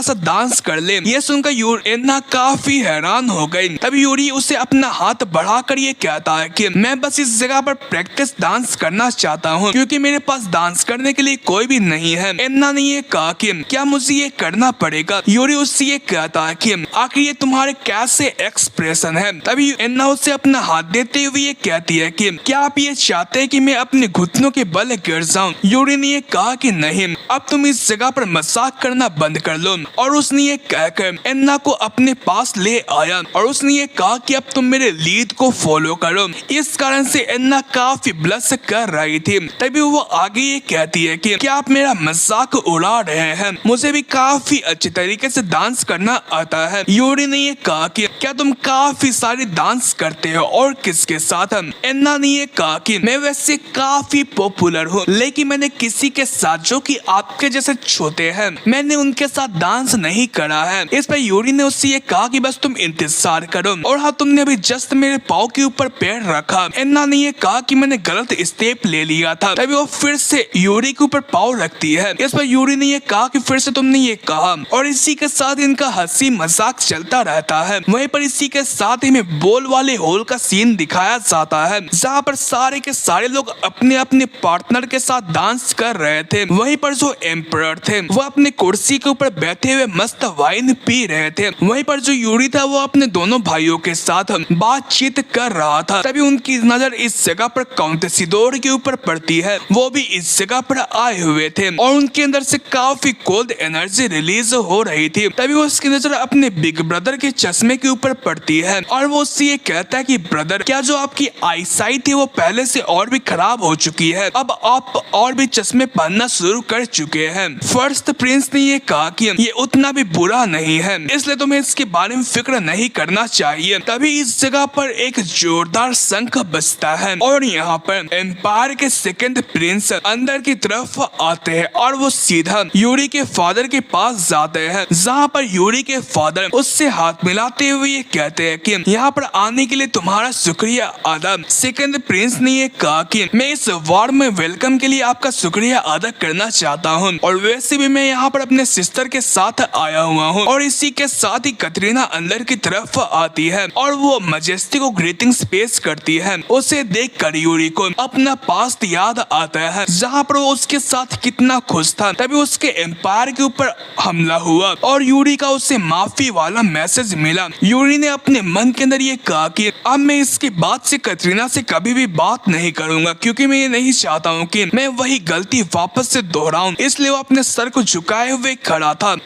सा डांस कर ले। ये सुनकर एन्ना काफी हैरान हो गई। तभी यूरी उसे अपना हाथ बढ़ाकर ये कहता है कि मैं बस इस जगह पर प्रैक्टिस डांस करना चाहता हूँ क्योंकि मेरे पास डांस करने के लिए कोई भी नहीं है। एन्ना ने ये कहा कि क्या मुझे ये करना पड़ेगा। यूरी उससे ये कहता है कि आखिर ये तुम्हारे कैसे एक्सप्रेशन है। तभी एन्ना उसे अपना हाथ देते हुए ये कहती है कि क्या आप ये चाहते हैं कि मैं अपने घुटनों के बल गिर जाऊं। यूरी ने ये कहा कि नहीं, अब तुम इस जगह पर मजाक करना बंद कर लो। और उसने ये कहकर एन्ना को अपने पास ले आया और उसने ये कहा कि अब तुम मेरे लीड को फॉलो करो। इस कारण से एन्ना काफी ब्लश कर रही थी। तभी वो आगे ये कहती है कि क्या आप मेरा मजाक उड़ा रहे हैं, मुझे भी काफी अच्छे तरीके से डांस करना आता है। यूरी ने ये कहा कि क्या तुम काफी सारी डांस करते हो और किसके साथ। एन्ना ने ये कहा कि मैं वैसे काफी पॉपुलर हूँ लेकिन मैंने किसी के साथ जो कि आपके जैसे छोटे हैं मैंने उनके साथ डांस नहीं करा है। इस पर यूरी ने उससे ये कहा कि बस तुम इंतजार करो। और हाँ तुमने अभी जस्ट मेरे पाँव के ऊपर पैर रखा। एन्ना ने ये कहा कि मैंने गलत स्टेप ले लिया था। तभी वो फिर से यूरी के ऊपर पाँव रखती है। इस पर यूरी ने ये कहा कि फिर से तुमने ये कहा, और इसी के साथ इनका हंसी मजाक चलता रहता है। वहीं पर इसी के साथ ही में बॉल वाले हॉल का सीन दिखाया जाता है जहाँ पर सारे के सारे लोग अपने अपने पार्टनर के साथ डांस कर रहे थे। वहीं पर जो एम्परर थे वो अपने कुर्सी के ऊपर बैठे हुए मस्त वाइन पी रहे थे। वहीं पर जो यूरी था वो अपने दोनों भाइयों के साथ बातचीत कर रहा था। तभी उनकी नजर इस जगह पर काउंटेसिडोर के ऊपर पड़ती है। वो भी इस जगह पर आए हुए थे और उनके अंदर से काफी कोल्ड एनर्जी रिलीज हो रही थी। तभी वो उसकी नजर अपने बिग ब्रदर के चश्मे के ऊपर पड़ती है और वो उससे ये कहता है कि ब्रदर क्या जो आपकी आई साइट है वो पहले से और भी खराब हो चुकी है, अब आप और भी चश्मे पहनना शुरू कर चुके हैं। फर्स्ट प्रिंस ने ये कहा कि ये उतना भी बुरा नहीं है इसलिए तुम्हें इसके बारे में फिक्र नहीं करना चाहिए। तभी इस जगह पर एक जोरदार शंख बजता है और यहाँ पर एम्पायर के सेकंड प्रिंस अंदर की तरफ आते हैं और वो सीधा यूरी के फादर के पास जाते हैं जहाँ पर यूरी के फादर उससे हाथ मिलाते हुए ये कहते हैं कि यहाँ पर आने के लिए तुम्हारा शुक्रिया अदा। सेकंड प्रिंस ने ये कहा कि मैं इस वार्ड में वेलकम के लिए आपका शुक्रिया अदा करना चाहता हूँ और वैसे भी मैं यहाँ पर अपने सिस्टर के साथ आया हुआ हूँ। और इसी के साथ ही कटरीना अंदर की तरफ आती है और वो मजेस्टी को ग्रीटिंग्स पेश करती है। उसे देख कर यूरी को अपना पास्ट याद आता है जहाँ पर वो उसके साथ कितना खुश था। तभी उसके एम्पायर के ऊपर हमला हुआ और यूरी का उसे माफी वाला मैसेज मिला। यूरी ने अपने मन के अंदर ये कहा कि अब मैं इसके बाद से कटरीना से कभी भी बात नहीं करूंगा क्योंकि मैं ये नहीं चाहता हूँ कि मैं वही गलती वापस से दोहराऊं। इसलिए वो अपने सर को झुकाए हुए खड़ा था।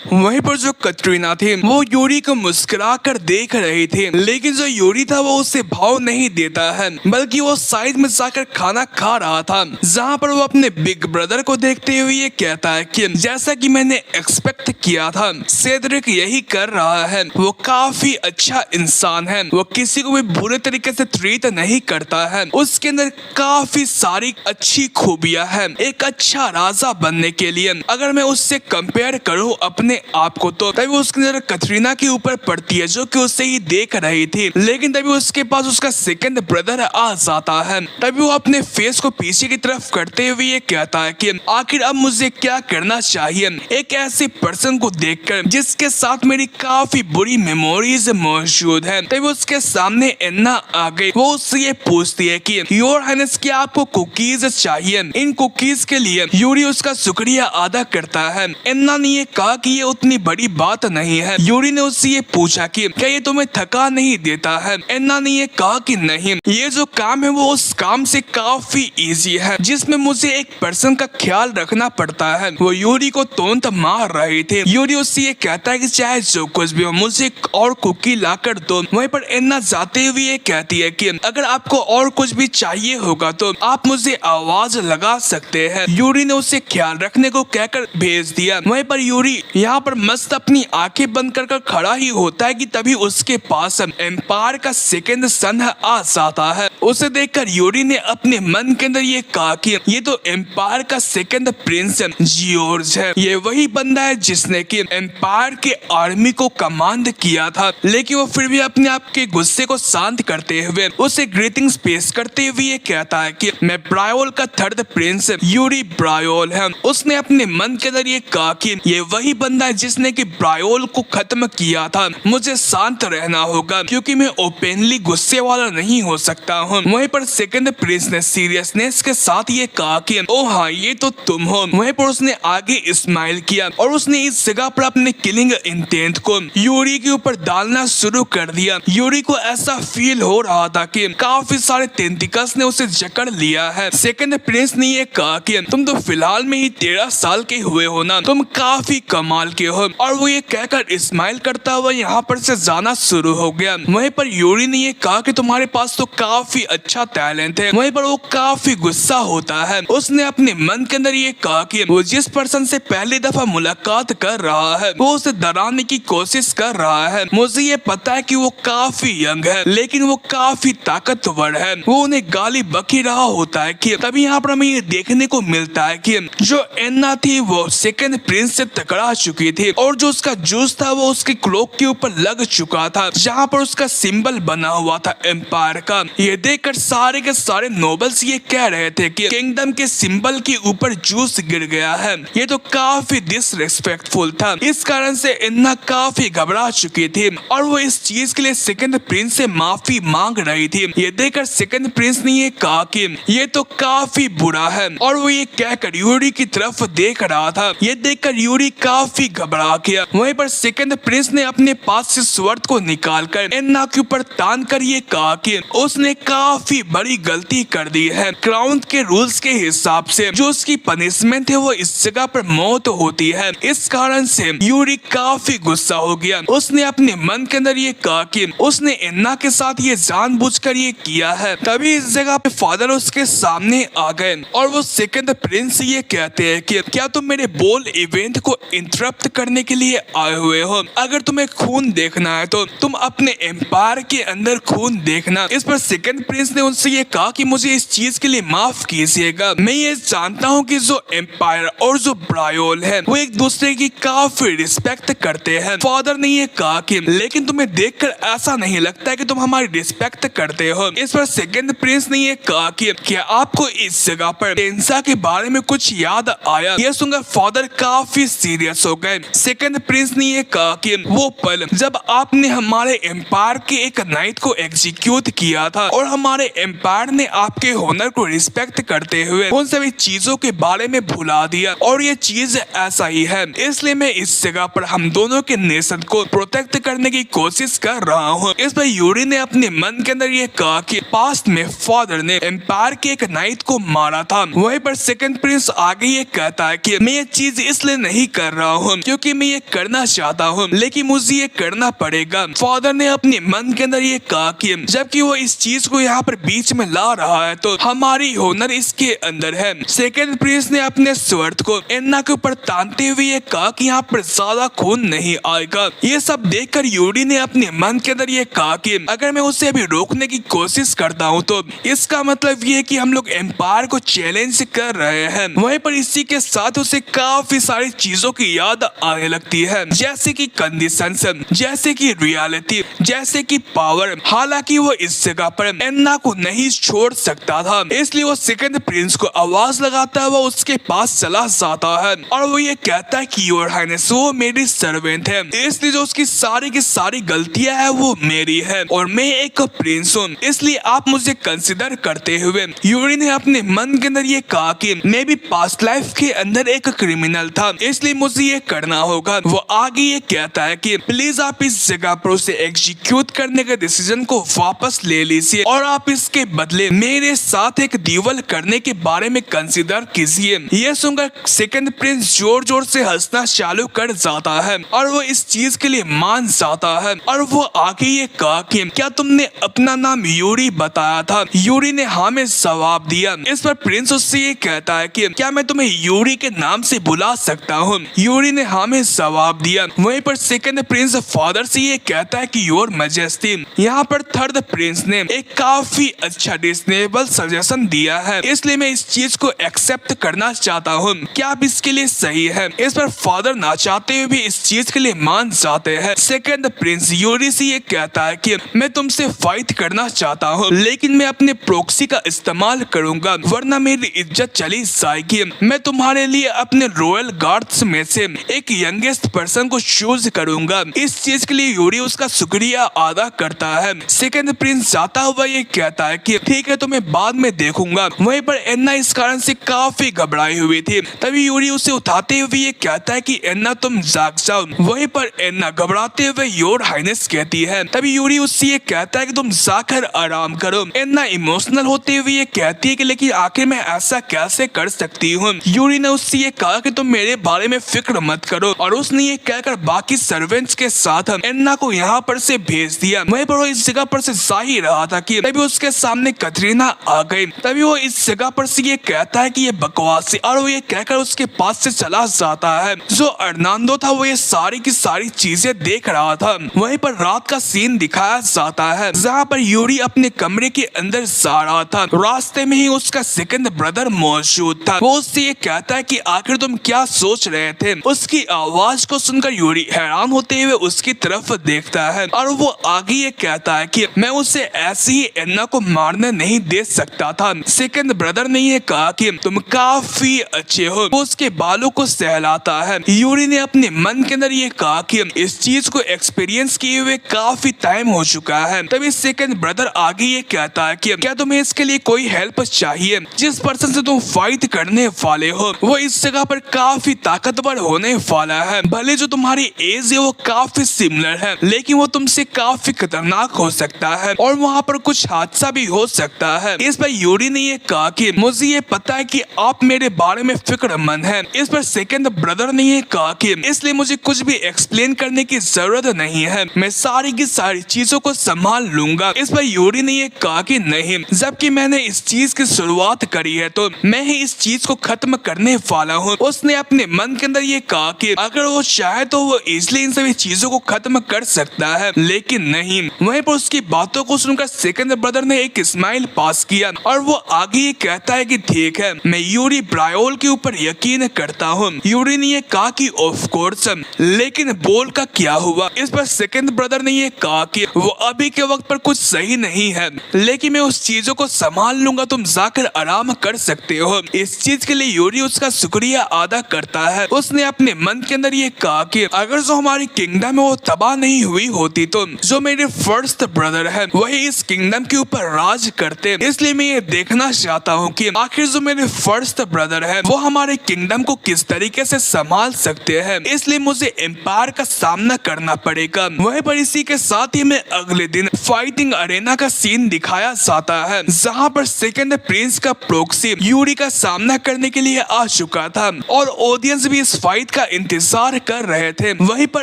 वहीं पर जो कटरीना थी वो यूरी को मुस्कुरा कर देख रही थी, लेकिन जो यूरी था वो उससे भाव नहीं देता है, बल्कि वो साइड में जाकर खाना खा रहा था, जहाँ पर वो अपने बिग ब्रदर को देखते हुए ये कहता है कि जैसा कि मैंने एक्सपेक्ट किया था सेड्रिक यही कर रहा है, वो काफी अच्छा इंसान है, वो किसी को भी बुरे तरीके से ट्रीट नहीं करता है, उसके अंदर काफी सारी अच्छी खूबियां हैं एक अच्छा राजा बनने के लिए। अगर मैं उससे कंपेयर करूं अपने आप को तो तभी उसकी नजर कटरीना के ऊपर पड़ती है जो कि उसे ही देख रही थी, लेकिन तभी उसके पास उसका सेकंड ब्रदर आ जाता है। तभी वो अपने फेस को पीछे की तरफ करते हुए ये कहता है कि आखिर अब मुझे क्या करना चाहिए एक ऐसे पर्सन को देखकर जिसके साथ मेरी काफी बुरी मेमोरीज मौजूद है। तभी उसके सामने एन्ना आ गई, वो उससे ये पूछती है कि योर हाइनेस क्या आपको कुकीज चाहिए। इन कुकीज के लिए यूरी उसका शुक्रिया अदा करता है। एन्ना ने ये कहा कि ये उतनी बड़ी बात नहीं है। यूरी ने उससे ये पूछा कि क्या ये तुम्हें थका नहीं देता है। एन्ना ने ये कहा कि नहीं, ये जो काम है वो उस काम से काफी इजी है जिसमें मुझे एक पर्सन का ख्याल रखना पड़ता है। वो यूरी को तोंत मार रहे थे। यूरी उससे ये कहता है कि चाहे जो कुछ भी हो मुझे और कुकी ला कर दो। वहीं पर एन्ना जाते हुए ये कहती है कि अगर आपको और कुछ भी चाहिए होगा तो आप मुझे आवाज लगा सकते हैं। यूरी ने उसे ख्याल रखने को कहकर भेज दिया। वहीं पर यूरी यहाँ पर मस्त अपनी आंखें बंद कर खड़ा ही होता है कि तभी उसके पास एम्पायर का सेकंड सन आ जाता है। उसे देखकर यूरी ने अपने मन के अंदर ये कहा कि ये तो एम्पायर का सेकंड प्रिंस जियोर्ज है, ये वही बंदा है जिसने कि एम्पायर के आर्मी को कमांड किया था। लेकिन वो फिर भी अपने आप के गुस्से को शांत करते हुए उसे ग्रीटिंग्स पेश करते हुए ये कहता है कि मैं ब्रायोल का थर्ड प्रिंस यूरी ब्रायोल है। उसने अपने मन के अंदर ये कहा कि ये वही बंदा है जिसने कि ब्रायोल को खत्म किया था। मुझे शांत रहना होगा क्योंकि मैं ओपनली गुस्से वाला नहीं हो सकता हूँ। वहीं पर सेकंड प्रिंस ने सीरियसनेस के साथ ये कहा कि ओ हाँ ये तो तुम हो। वहीं पर उसने आगे स्माइल किया और उसने इस जगह पर अपने किलिंग इंटेंट को यूरी के ऊपर डालना शुरू कर दिया। यूरी को ऐसा फील हो रहा था कि काफी सारे टेंटिकल्स ने उसे जकड़ लिया है। सेकंड प्रिंस ने ये कहा कि तुम तो फिलहाल में ही 13 साल के हुए हो ना, तुम काफी कमाल के हो। और वो ये कहकर स्माइल करता हुआ यहाँ पर से जाना शुरू हो गया। वहीं पर यूरी ने ये कहा कि तुम्हारे पास तो काफी अच्छा टैलेंट है। वहीं पर वो काफी गुस्सा होता है। उसने अपने मन के अंदर ये कहा कि वो जिस पर्सन से पहली दफा मुलाकात कर रहा है वो उसे डराने की कोशिश कर रहा है। मुझे ये पता है कि वो काफी यंग है लेकिन वो काफी ताकतवर है। वो उन्हें गाली बक ही रहा होता है कि तभी यहाँ पर हमें ये देखने को मिलता है कि जो एन्ना थी वो सेकंड प्रिंस से टकरा चुकी थी और जो उसका जूस था वो उसके क्लोक के ऊपर लग चुका था जहाँ पर उसका सिंबल बना हुआ था एम्पायर का। ये देखकर सारे के सारे नोबल्स ये कह रहे थे कि किंगडम के सिंबल के ऊपर जूस गिर गया है। ये तो काफी डिसरिस्पेक्टफुल था। इस कारण से एन्ना काफी घबरा चुकी थी और वो इस चीज के लिए सेकंड प्रिंस से माफी मांग रही थी। ये देखकर सेकंड प्रिंस ने ये कहा कि ये तो काफी बुरा है और वो ये कहकर यूरी की तरफ देख रहा था। ये देखकर यूरी काफी घबरा गया। वहीं पर सेकंड प्रिंस ने अपने पास से स्वॉर्ड को निकालकर एन्ना के ऊपर तान कर ये कहा कि उसने काफी बड़ी गलती कर दी है। क्राउन के रूल्स के हिसाब से जो उसकी पनिशमेंट है वो इस जगह पर मौत होती है। इस कारण से यूरी काफी गुस्सा हो गया। उसने अपने मन के अंदर ये कहा कि उसने एन्ना के साथ ये जानबूझकर ये किया है। तभी इस जगह पे फादर उसके सामने आ गए और वो सेकंड प्रिंस ये कहते हैं कि क्या तुम मेरे बोल इवेंट को इंटरप्ट करने के लिए आए हुए हो? अगर तुम्हें खून देखना है तो तुम अपने एम्पायर के अंदर खून देखना। इस पर सेकंड प्रिंस ने उनसे ये कहा कि मुझे इस चीज के लिए माफ कीजिएगा। मैं ये जानता हूँ कि जो एम्पायर और जो ब्रायोल है वो एक दूसरे की काफी रिस्पेक्ट करते हैं। फादर ने ये कहा कि लेकिन तुम्हें देखकर ऐसा नहीं लगता है कि तुम हमारी रिस्पेक्ट करते हो। इस पर सेकंड प्रिंस ने ये कहा कि क्या आपको इस जगह पर टेंसा के बारे में कुछ याद आया? यह सुनकर फादर काफी सीरियस हो गए। सेकंड प्रिंस ने ये कहा कि वो पल जब आपने हमारे एम्पायर के एक नाइट को एग्जीक्यूट किया था और हमारे एम्पायर ने आपके होनर को रिस्पेक्ट करते हुए उन सभी चीजों के बारे में भुला दिया और ये चीज ऐसा ही है। इसलिए मैं इस जगह पर हम दोनों के नेशन को प्रोटेक्ट करने की कोशिश कर रहा हूँ। इस पर यूरी ने अपने मन के अंदर ये ये कहा कि पास्ट में फादर ने एम्पायर के एक नाइट को मारा था। वहीं पर सेकंड प्रिंस आगे ये कहता है कि मैं ये चीज इसलिए नहीं कर रहा हूँ क्योंकि मैं ये करना चाहता हूँ, लेकिन मुझे ये करना पड़ेगा। फादर ने अपने मन के अंदर ये कहा कि जबकि वो इस चीज को यहाँ पर बीच में ला रहा है तो हमारी हुनर इसके अंदर है। सेकंड प्रिंस ने अपने स्वर्ड को एन्ना के ऊपर तानते हुए ये कहा कि यहाँ पर ज्यादा खून नहीं आएगा। ये सब देखकर यूरी ने अपने मन के अंदर ये कहा कि अगर मैं उसे अभी रोकने की कोशिश करता हूँ तो इसका मतलब ये कि हम लोग एम्पायर को चैलेंज कर रहे हैं। वहीं पर इसी के साथ उसे काफी सारी चीजों की याद आने लगती है, जैसे कि कंडीशंस, जैसे कि रियलिटी, जैसे कि पावर। हालांकि वो इस जगह पर एन्ना को नहीं छोड़ सकता था, इसलिए वो सेकंड प्रिंस को आवाज लगाता है, वो उसके पास चला जाता है और वो ये कहता है कि योर हाइनेस वो मेरी सर्वेंट है, इसलिए जो उसकी सारी की सारी गलतियां है वो मेरी है और मैं एक प्रिंस हूँ, इसलिए आप मुझे कंसिडर करते हुए। यूरी ने अपने मन के अंदर ये कहा कि मैं भी पास्ट लाइफ के अंदर एक क्रिमिनल था, इसलिए मुझे ये करना होगा। वो आगे ये कहता है कि प्लीज आप इस जगह पर उसे एग्जीक्यूट करने के डिसीजन को वापस ले लीजिए और आप इसके बदले मेरे साथ एक डील करने के बारे में कंसिडर कीजिए। ये सुनकर सेकंड प्रिंस जोर जोर से हंसना चालू कर जाता है और वो इस चीज के लिए मान जाता है और वो आगे ये कहा कि क्या तुमने अपना नाम यूरी बताया था? यूरी ने हाँ में जवाब दिया। इस पर प्रिंस उससे ये कहता है कि क्या मैं तुम्हें यूरी के नाम से बुला सकता हूँ? यूरी ने हाँ में जवाब दिया। वहीं पर सेकंड प्रिंस फादर से ये कहता है कि योर मैजेस्टी। यहाँ पर थर्ड प्रिंस ने एक काफी अच्छा डिसनेबल सजेशन दिया है, इसलिए मैं इस चीज को एक्सेप्ट करना चाहता हूँ, क्या आप इसके लिए सही है? इस पर फादर ना चाहते हुए भी इस चीज के लिए मान जाते हैं। सेकंड प्रिंस यूरी से ये कहता है कि मैं तुमसे फाइट करना चाहता हूँ, लेकिन मैं अपने प्रोक्सी का इस्तेमाल करूंगा वरना मेरी इज्जत चली जाएगी। मैं तुम्हारे लिए अपने रॉयल गार्ड्स में से एक यंगेस्ट पर्सन को चूज करूंगा। इस चीज के लिए यूरी उसका शुक्रिया अदा करता है। सेकंड प्रिंस जाता हुआ ये कहता है कि ठीक है तो मैं बाद में देखूंगा। वहीं पर एन्ना इस कारण से काफी घबराई हुई थी, तभी यूरी उसे उठाते हुए ये कहता है कि एन्ना तुम जाग जाओ। वहीं पर एन्ना घबराते हुए योर हाइनेस कहती है, तभी यूरी उससे ये कहता है कि तुम जाकर आराम करो। एन्ना इमोशनल होते हुए ये कहती है कि लेकिन आखिर मैं ऐसा कैसे कर सकती हूँ? यूरी ने उससे ये कहा कि तुम मेरे बारे में फिक्र मत करो और उसने ये कहकर बाकी सर्वेंट्स के साथ एन्ना को यहाँ पर से भेज दिया। वहीं पर वो इस जगह पर से जा ही रहा था कि तभी उसके सामने कतरीना आ गई। तभी वो इस जगह पर से ये कहता है कि ये बकवास है और वो ये कहकर उसके पास से चला जाता है। जो अर्नांडो था वो ये सारी की सारी चीजें देख रहा था। वहीं पर रात का सीन दिखाया जाता है जहाँ पर यूरी अपने कमरे के अंदर जा रहा था। रास्ते में ही उसका सेकंड ब्रदर मौजूद था। वो उससे ये कहता है कि आखिर तुम क्या सोच रहे थे? उसकी आवाज को सुनकर यूरी हैरान होते हुए उसकी तरफ देखता है और वो आगे ये कहता है कि मैं उसे ऐसे ही एन्ना को मारने नहीं दे सकता था। सेकंड ब्रदर ने ये कहा कि तुम काफी अच्छे हो। वो उसके बालों को सहलाता है। यूरी ने अपने मन के अंदर ये कहा कि इस चीज को एक्सपीरियंस किए हुए काफी टाइम हो चुका है। तभी सेकंड ब्रदर आगे ये कहता है कि क्या तुम्हें इसके लिए कोई हेल्प चाहिए? जिस पर्सन से तुम फाइट करने वाले हो वो इस जगह पर काफी ताकतवर होने वाला है। भले जो तुम्हारी एज है वो काफी सिमिलर है, लेकिन वो तुमसे काफी खतरनाक हो सकता है और वहाँ पर कुछ हादसा भी हो सकता है। इस पर यूरी ने ये कहा कि मुझे ये पता है कि आप मेरे बारे में फिक्रमंद हैं। इस पर सेकंड ब्रदर ने ये कहा कि इसलिए मुझे कुछ भी एक्सप्लेन करने की जरूरत नहीं है, मैं सारी की सारी चीजों को संभाल लूंगा। इस पर यूरी ने ये कहा कि नहीं, जबकि मैंने इस चीज की शुरुआत करी है तो मैं ही इस चीज को खत्म करने वाला हूँ। उसने अपने मन के अंदर ये कहा कि अगर वो चाहे तो वो इजली इन सभी चीजों को खत्म कर सकता है, लेकिन नहीं। वहीं पर उसकी बातों को सुनकर सेकंड ब्रदर ने एक स्माइल पास किया और वो आगे ये कहता है कि ठीक है, मैं यूरी ब्रायोल के ऊपर यकीन करता हूँ। यूरी ने ये कहा कि ऑफ कोर्स, लेकिन बोल का क्या हुआ? इस पर सेकंड ब्रदर ने ये कहा कि वो अभी के वक्त पर कुछ सही नहीं है, लेकिन मैं उस चीजों को संभाल लूंगा, तुम जाकर आराम कर सकते हो। इस चीज के लिए यूरी उसका शुक्रिया अदा करता है। उसने अपने मन के अंदर ये कहा कि अगर जो हमारी किंगडम है वो तबाह नहीं हुई होती तो जो मेरे फर्स्ट ब्रदर है वही इस किंगडम के ऊपर राज करते। इसलिए मैं ये देखना चाहता हूँ कि आखिर जो मेरे फर्स्ट ब्रदर है वो हमारे किंगडम को किस तरीके से संभाल सकते हैं। इसलिए मुझे एम्पायर का सामना करना पड़ेगा। वहीं पर इसी के साथ ही मैं अगले दिन फाइटिंग अरेना का सीन दिखाया जाता है जहां पर सेकंड प्रिंस का प्रॉक्सी यूरी का सामना करने के लिए आ चुका था और ऑडियंस भी इस फाइट का इंतजार कर रहे थे। वहीं पर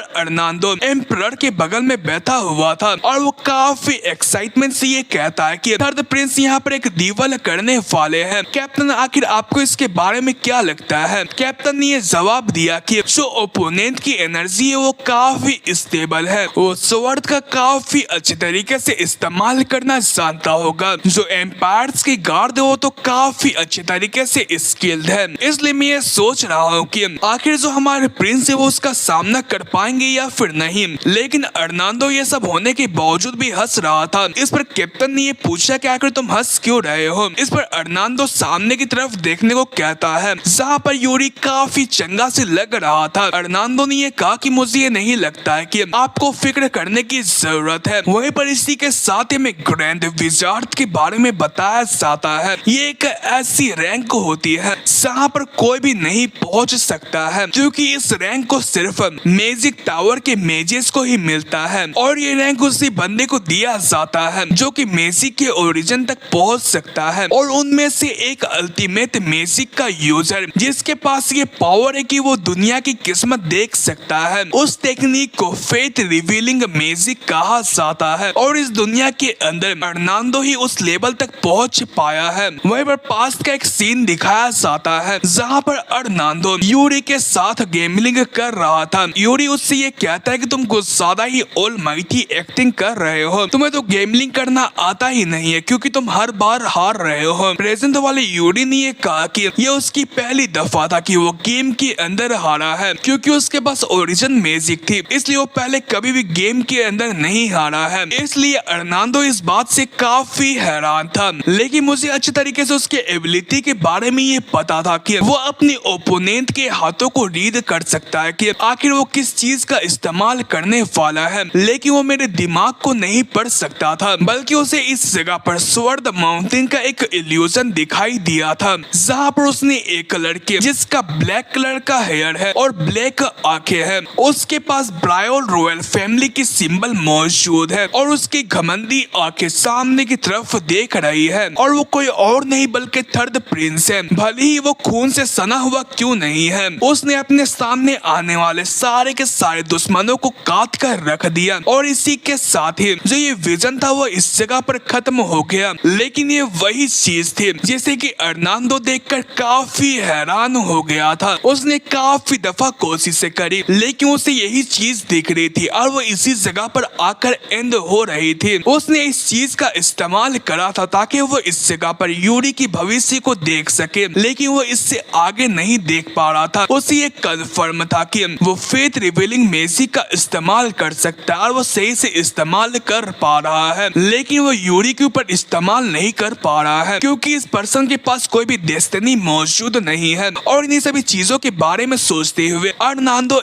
अर्नाल्डो एम्परर के बगल में बैठा हुआ था और वो काफी एक्साइटमेंट से ये कहता है कि थर्ड प्रिंस यहाँ पर एक डीवल करने वाले हैं। कैप्टन आखिर आपको इसके बारे में क्या लगता है? कैप्टन ने ये जवाब दिया कि जो ओपोनेंट की एनर्जी है वो काफी स्टेबल है, वो स्वॉर्ड का काफी अच्छे तरीके से इस्तेमाल करना जानता होगा। जो एम्पायर्स की गार्ड है वो तो काफी अच्छे तरीके से स्किल्ड है। इसलिए मैं ये सोच रहा हूँ कि आखिर जो हमारे प्रिंस है वो उसका सामना कर पाएंगे या फिर नहीं। लेकिन अर्नाल्डो ये सब होने के बावजूद भी हंस रहा था। इस पर कैप्टन ने ये पूछा कि आखिर तुम हंस क्यों रहे हो? इस पर अर्नाल्डो सामने की तरफ देखने को कहता है जहाँ पर यूरी काफी चंगा से लग रहा था। अर्नाल्डो ने ये कहा कि मुझे ये नहीं लगता है कि आपको फिक्र करने की जरूरत है। वहीं पर इसी के साथ ही में ग्रैंड विजार्ड के बारे में बताया जाता है। ये एक ऐसी रैंक होती है जहाँ पर कोई भी नहीं पहुँच सकता है क्योंकि इस रैंक को सिर्फ मैजिक टावर के मेजेस को ही मिलता है और ये रैंक उसी बंदे को दिया जाता है जो कि मैजिक के ओरिजिन तक पहुँच सकता है और उनमें से एक अल्टीमेट मैजिक का यूजर जिसके पास ये पावर है कि वो दुनिया की किस्मत देख सकता है। उस टेक्निक को फेट रिवीलिंग मैजिक कहा जाता है और इस दुनिया के अंदर अर्नाल्डो ही उस लेवल तक पहुंच पाया है। वहीं पर पास्ट का एक सीन दिखाया जाता है जहां पर अर्नाल्डो यूरी के साथ गेमलिंग कर रहा था। यूरी उससे ये कहता है कि तुम कुछ ज्यादा ही ऑलमाइटी एक्टिंग कर रहे हो, तुम्हें तो गेमलिंग करना आता ही नहीं है क्योंकि तुम हर बार हार रहे हो। प्रेजेंट वाले यूरी ने ये कहा कि ये उसकी पहली दफा था कि वो गेम के अंदर हारा है क्योंकि उसके पास ओरिजिन मैजिक थी, इसलिए वो पहले कभी भी गेम के अंदर नहीं हारा है। इसलिए अर्नाल्डो इस बात से काफी हैरान था। लेकिन मुझे अच्छी तरीके से उसके एबिलिटी के बारे में ये पता था कि वो अपने ओपोनेंट के हाथों को रीड कर सकता है कि आखिर वो किस चीज का इस्तेमाल करने वाला है। लेकिन वो मेरे दिमाग को नहीं पढ़ सकता था बल्कि उसे इस जगह पर स्वर्ड माउंटेन का एक इल्यूजन दिखाई दिया था जहाँ पर उसने एक लड़के जिसका ब्लैक कलर का हेयर है और ब्लैक आंखें हैं, उसके पास ब्रायोल रॉयल फैमिली की सिंबल मौजूद है और उसकी घमंडी आंखें सामने की तरफ देख रही है और वो कोई और नहीं बल्कि थर्ड प्रिंस है। भले ही वो खून से सना हुआ क्यों नहीं है, उसने अपने सामने आने वाले सारे के सारे दुश्मनों को काट कर रख दिया और इसी के साथ ही जो ये विजन था वो इस जगह पर खत्म हो गया। लेकिन ये वही चीज थी जैसे कि अर्नाल्डो देखकर काफी हैरान हो गया था। उसने काफी दफा कोशिशें करी लेकिन उसे यही चीज दिख रही थी और वो इसी जगह पर आकर एंड हो रही थी। उसने इस चीज का इस्तेमाल करा था ताकि वो इस जगह पर यूरी की भविष्य को देख सके, लेकिन वो इससे आगे नहीं देख पा रहा था। उसे ये कंफर्म था कि वो फेट रिवीलिंग मैजिक का इस्तेमाल कर सकता है और वो सही से इस्तेमाल कर पा रहा है, लेकिन वो यूरी के ऊपर इस्तेमाल नहीं कर पा रहा है क्योंकि इस पर्सन के पास कोई भी डेस्टिनी मौजूद नहीं है। और इन सभी चीजों के बारे में सोचते हुए अर्नाल्डो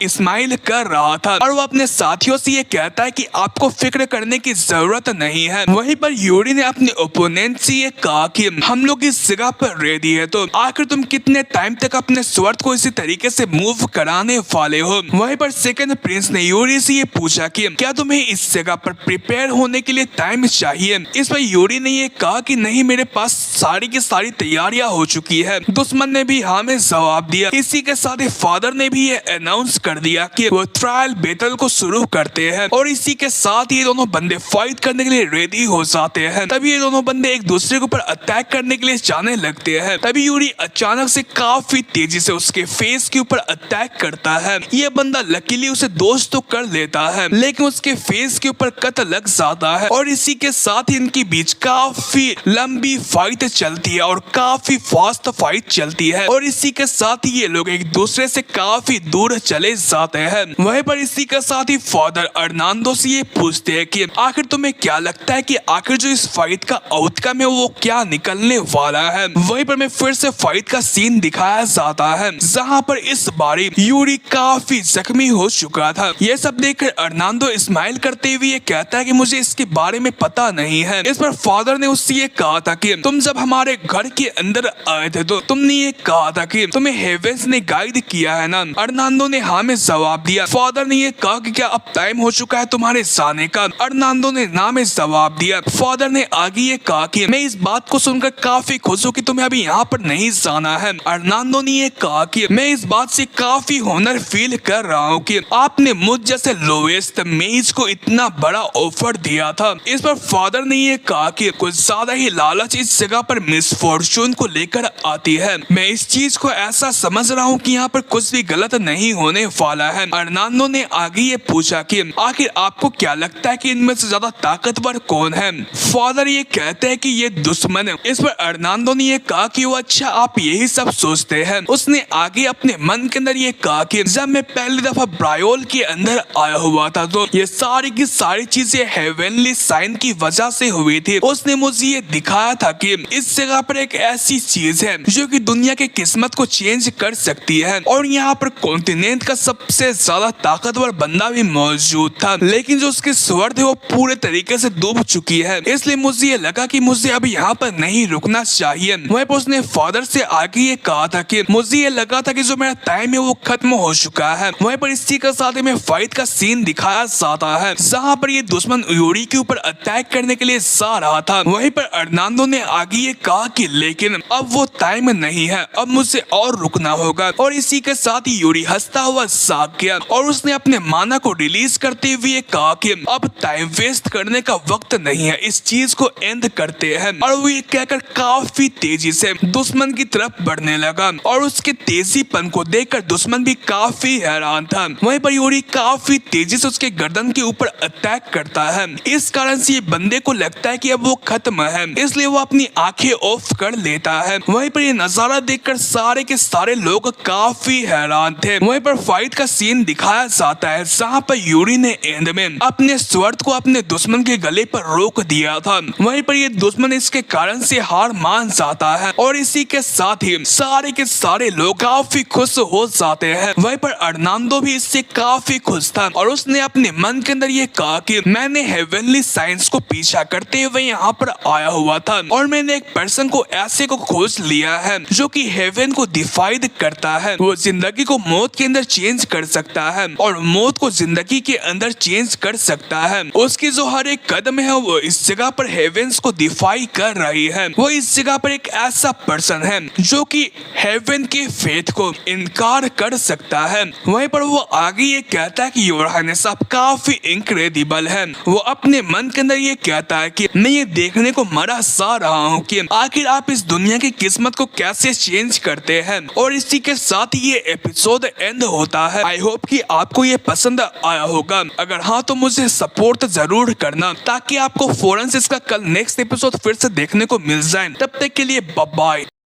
स्माइल कर रहा था और वो अपने साथियों से ये कहता है कि आपको फिक्र करने की जरूरत नहीं है। वहीं पर यूरी ने अपने ओपोनेंट से ये कहा कि हम लोग इस जगह पर रेडी है, तो आखिर तुम कितने टाइम तक अपने स्वॉर्ड को इसी तरीके से मूव कराने वाले हो? वहीं पर सेकंड प्रिंस ने यूरी से ये पूछा कि क्या तुम्हें इस जगह पर प्रिपेयर होने के लिए टाइम चाहिए? इस पर यूरी ने ये कहा कि नहीं, मेरे पास सारी की सारी तैयारियां हो चुकी है। दुश्मन ने भी हाँ में जवाब दिया। इसी के साथ ही फादर ने भी ये अनाउंस कर दिया कि वो ट्रायल बैटल को शुरू करते हैं और इसी के साथ ही दोनों बंदे फाइट करने के लिए रेडी हो जाते हैं। तभी ये दोनों बंदे एक दूसरे के ऊपर अटैक करने के लिए जाने लगते हैं। तभी यूरी अचानक से काफी तेजी से उसके फेस के ऊपर अटैक करता है। ये बंदा लकीली उसे दोस्त तो कर लेता है लेकिन उसके फेस के ऊपर कट लग जाता है और इसी के साथ ही इनके बीच काफी लंबी फाइट चलती है और काफी फास्ट फाइट चलती है और इसी के साथ ही ये लोग एक दूसरे से काफी दूर चले जाते हैं। वहीं पर इसी के साथ ही फादर अर्नाल्डो से ये पूछते हैं कि आखिर तुम्हें क्या लगता है कि आखिर जो इस फाइट का आउटकम है वो क्या निकलने वाला है? वहीं पर मैं फिर से फाइट का सीन दिखाया जाता है जहाँ पर इस बारी यूरी काफी जख्मी हो चुका था। यह सब देखकर अर्नाल्डो स्माइल करते हुए ये कहता है कि मुझे इसके बारे में पता नहीं है। इस पर फादर ने उससे ये कहा था कि तुम जब हमारे घर के अंदर आए थे तो तुमने ये कहा था कि तुम्हें हेवेंस ने गाइड किया है ना? अर्नाल्डो ने हाँ में जवाब दिया। फादर ने ये कहा कि क्या अब टाइम हो चुका है तुम्हारे जाने का? अर्नाल्डो अर्नाल्डो ने ना में जवाब दिया। फादर ने आगे ये कहा कि मैं इस बात को सुनकर काफी खुश हूँ कि तुम्हें अभी यहाँ पर नहीं जाना है। अर्नाल्डो ने ये कहा कि मैं इस बात से काफी ऑनर फील कर रहा हूँ कि आपने मुझ जैसे लोएस्ट मेज को इतना बड़ा ऑफर दिया था। इस पर फादर ने ये कहा कि कुछ ज्यादा ही लालच इस जगह पर मिसफॉर्चून को लेकर आती है। मैं इस चीज को ऐसा समझ रहा हूँ कि यहाँ पर कुछ भी गलत नहीं होने वाला है। अर्नाल्डो ने आगे ये पूछा कि आखिर आपको क्या लगता है कि इनमें से ज्यादा ताकतवर कौन है। फादर ये कहते हैं कि ये दुश्मन है। इस पर अर्नाल्डो ने ये कहा कि वो अच्छा आप यही सब सोचते हैं। उसने आगे अपने मन के अंदर ये कहा कि जब मैं पहली दफा ब्रायोल के अंदर आया हुआ था तो ये सारी की सारी चीजें हेवनली साइन की वजह से हुई थी। उसने मुझे ये दिखाया था कि इस जगह पर एक ऐसी चीज है जो कि दुनिया की किस्मत को चेंज कर सकती है और यहाँ पर कॉन्टिनेंट का सबसे ज्यादा ताकतवर बंदा भी मौजूद था, लेकिन जो उसकी स्वर्ड है वो पूरे तरीके से डूब चुकी है। इसलिए मुझे ये लगा कि मुझे अब यहाँ पर नहीं रुकना चाहिए। वहीं पर उसने फादर से आगे ये कहा था कि मुझे ये लगा था कि जो मेरा टाइम है वो खत्म हो चुका है। वहीं पर इसी के साथ में फाइट का सीन दिखाया जाता है जहाँ पर ये दुश्मन यूरी के ऊपर अटैक करने के लिए जा रहा था। वहीं पर अर्नाल्डो ने आगे ये कहा कि लेकिन अब वो टाइम नहीं है, अब मुझे और रुकना होगा। और इसी के साथ ही यूरी हंसता हुआ जाग गया और उसने अपने माना को रिलीज करते हुए कहा कि अब टाइम वेस्ट करने का वक्त नहीं है, इस चीज को एंड करते हैं। और वो ये कहकर काफी तेजी से दुश्मन की तरफ बढ़ने लगा और उसके तेजीपन को देखकर दुश्मन भी काफी हैरान था। वहीं पर यूरी काफी तेजी से उसके गर्दन के ऊपर अटैक करता है। इस कारण से ये बंदे को लगता है कि अब वो खत्म है, इसलिए वो अपनी आंखें ऑफ कर लेता है। वहीं पर ये नजारा देखकर सारे के सारे लोग काफी हैरान थे। वहीं पर फाइट का सीन दिखाया जाता है जहाँ पर यूरी ने एंड में अपने स्वर्ड को अपने दुश्मन के गले पर रोक दिया था। वहीं पर ये दुश्मन इसके कारण से हार मान जाता है और इसी के साथ ही सारे के सारे लोग काफी खुश हो जाते हैं। वहीं पर अर्नाल्डो भी इससे काफी खुश था और उसने अपने मन के अंदर ये कहा कि मैंने हेवनली साइंस को पीछा करते हुए यहाँ पर आया हुआ था और मैंने एक पर्सन को ऐसे को खोज लिया है जो कि हेवन को डिफाइड करता है। वो जिंदगी को मौत के अंदर चेंज कर सकता है और मौत को जिंदगी के अंदर चेंज कर सकता है। उसकी जो हर एक कदम है वो इस जगह पर हेवेंस को डिफाई कर रही है। वो इस जगह पर एक ऐसा पर्सन है जो कि हेवन के फेथ को इनकार कर सकता है। वहीं पर वो आगे ये कहता है कि योर हाइनेस आप काफी इनक्रेडिबल है। वो अपने मन के अंदर ये कहता है कि मैं ये देखने को मरा सा रहा हूँ कि आखिर आप इस दुनिया की किस्मत को कैसे चेंज करते हैं। और इसी के साथ ही ये एपिसोड एंड होता है। आई होप कि आपको ये पसंद आया होगा। अगर हाँ तो मुझे सपोर्ट जरूर करना ताकि आपको फौरन से इसका कल नेक्स्ट एपिसोड फिर से देखने को मिल जाए। तब तक के लिए बाय बाय।